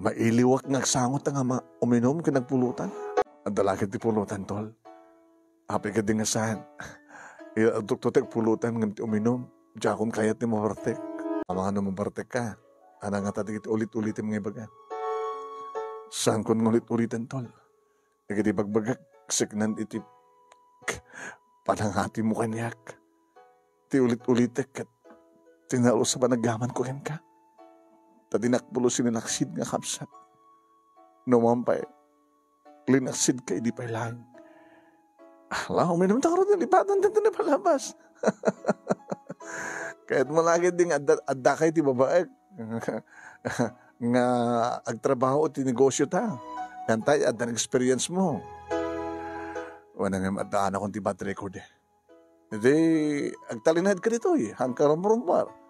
mailiwak ngagsangot nga uminom ka nagpulutan. Ang dalakit ti pulutan, tol. Api ka din nga saan. Tuktutek pulutan nga uminom. Diya kung kayat ni mabartek. Ama nga na mabartek ka. Ana nga tatigit ulit-ulit mga ibaga. Saan ko ulit-ulitan, tol? Nagiti bagbagak, siknan iti panangati mo kanyak. Ti ulit-ulitek kat tinalo sa panagaman ko ken ka. Tadinakpulo sinilaksid nga kapsat. Numampay, linaksid ka, hindi pa'y lang. Ala, uminom ta karoon, lipatan dito na palabas. Kahit malagid ding adda kay ti babae, nga agtrabaho ti negosyo ta. Yan tayo, adda experience mo. Wala nga adaan akong ti bad record eh. Hindi, agtalinahid ka dito eh, hangkarumbar.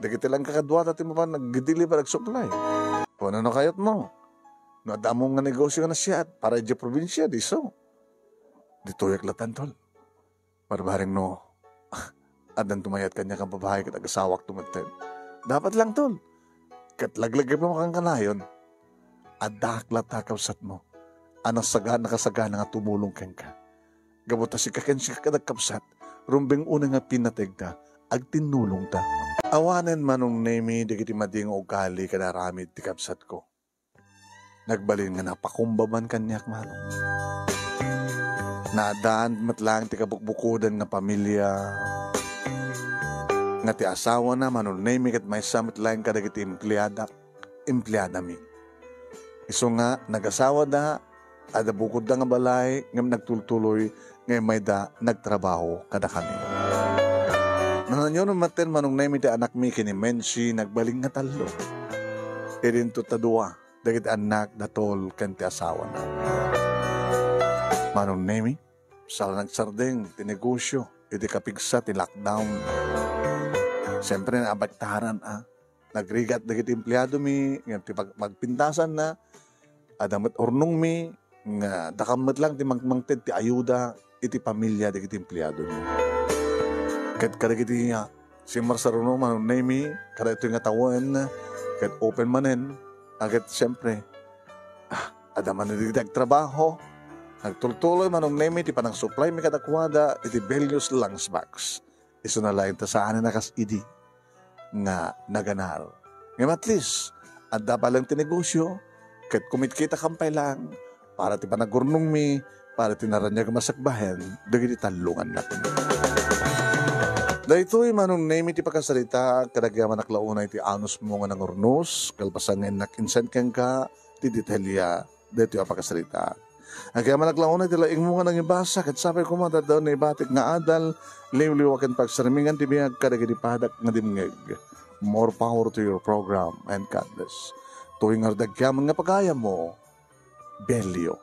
Dagiti lang kakadwa dati mo pa nag-deliver, nag-supply. Kung ano kayot mo. No, adamo nga negosyo na siya para di probinsya, di so. Dito yak latan, tol. Barbaring no, adan tumayat kanya kang babae kat agasawak tumaten. Dapat lang, tol. Kat laglagay pa makang kanayon, adak latakaw sat mo. Anang sagana kasagana nga tumulong kang ka. Gabuta si kaken si kakadagkapsat, rumbeng una nga pinategda, ag tinulong ta. Awanen manong Nemi, di kiti mading ugali kanaramid ti kapsat ko. Nagbalin nga napakumbaman kanyak manong. Nadaan matlang ti kabukbukudan nga pamilya. Nga ti asawa na manong Nemi kat may samit lang kadagiti empleyada mi. Iso nga, nag-asawa na, ada bukod na nga balay, ngam nagtultuloy, ngayon may da nagtrabaho kada kami. Nananyo nung maten manong Nemi ti anak mi kini Menchi, nagbaling nga talo. Irin to tadua, dagit anak datol kan ti asawa na. Manong Nemi, sala nagsardeng, ti negosyo, iti kapigsa, ti lockdown. Siyempre na abagtaran, nagrigat dagit empleyado mi, ngayon ti magpintasan na, adamat ornong mi, nga dakamat lang ti mangted ti ayuda, iti pamilya, di kiti empleyado mi. Kahit kada kiti nga, si Marsaruno man mi, kada ito nga tawan, kahit open manen, agad siyempre, adaman na digdag trabaho, nagtultuloy manong nemi, ti panang supply mi kadakwada, iti Belius Lungs Box. Iso na lain ta saan na nakas idi, nga naganar. Ngayon at least, adda pa lang ti negosyo, kahit kumit kita kampay lang, para ti panagurnong mi, para ti naranyag masakbahen, dagiti talungan natin. Dahito'y manong nemi ti pagkasalita, kadagyaman naklaunay ti anus mo nga ng urnos, kalpasan ngayon nakinsan kang ka, ti detalya, dito yung pagkasalita. Ang kaya managlaunay ti laing mo nga nang ibasa, kat sabay ko mga daw na ibatik nga adal, liw-liwakan pagsarmingan ti biyag kadagiti padak nga dimngeg. More power to your program and God bless. Tuwing ardagyaman nga pagaya mo, Belyo.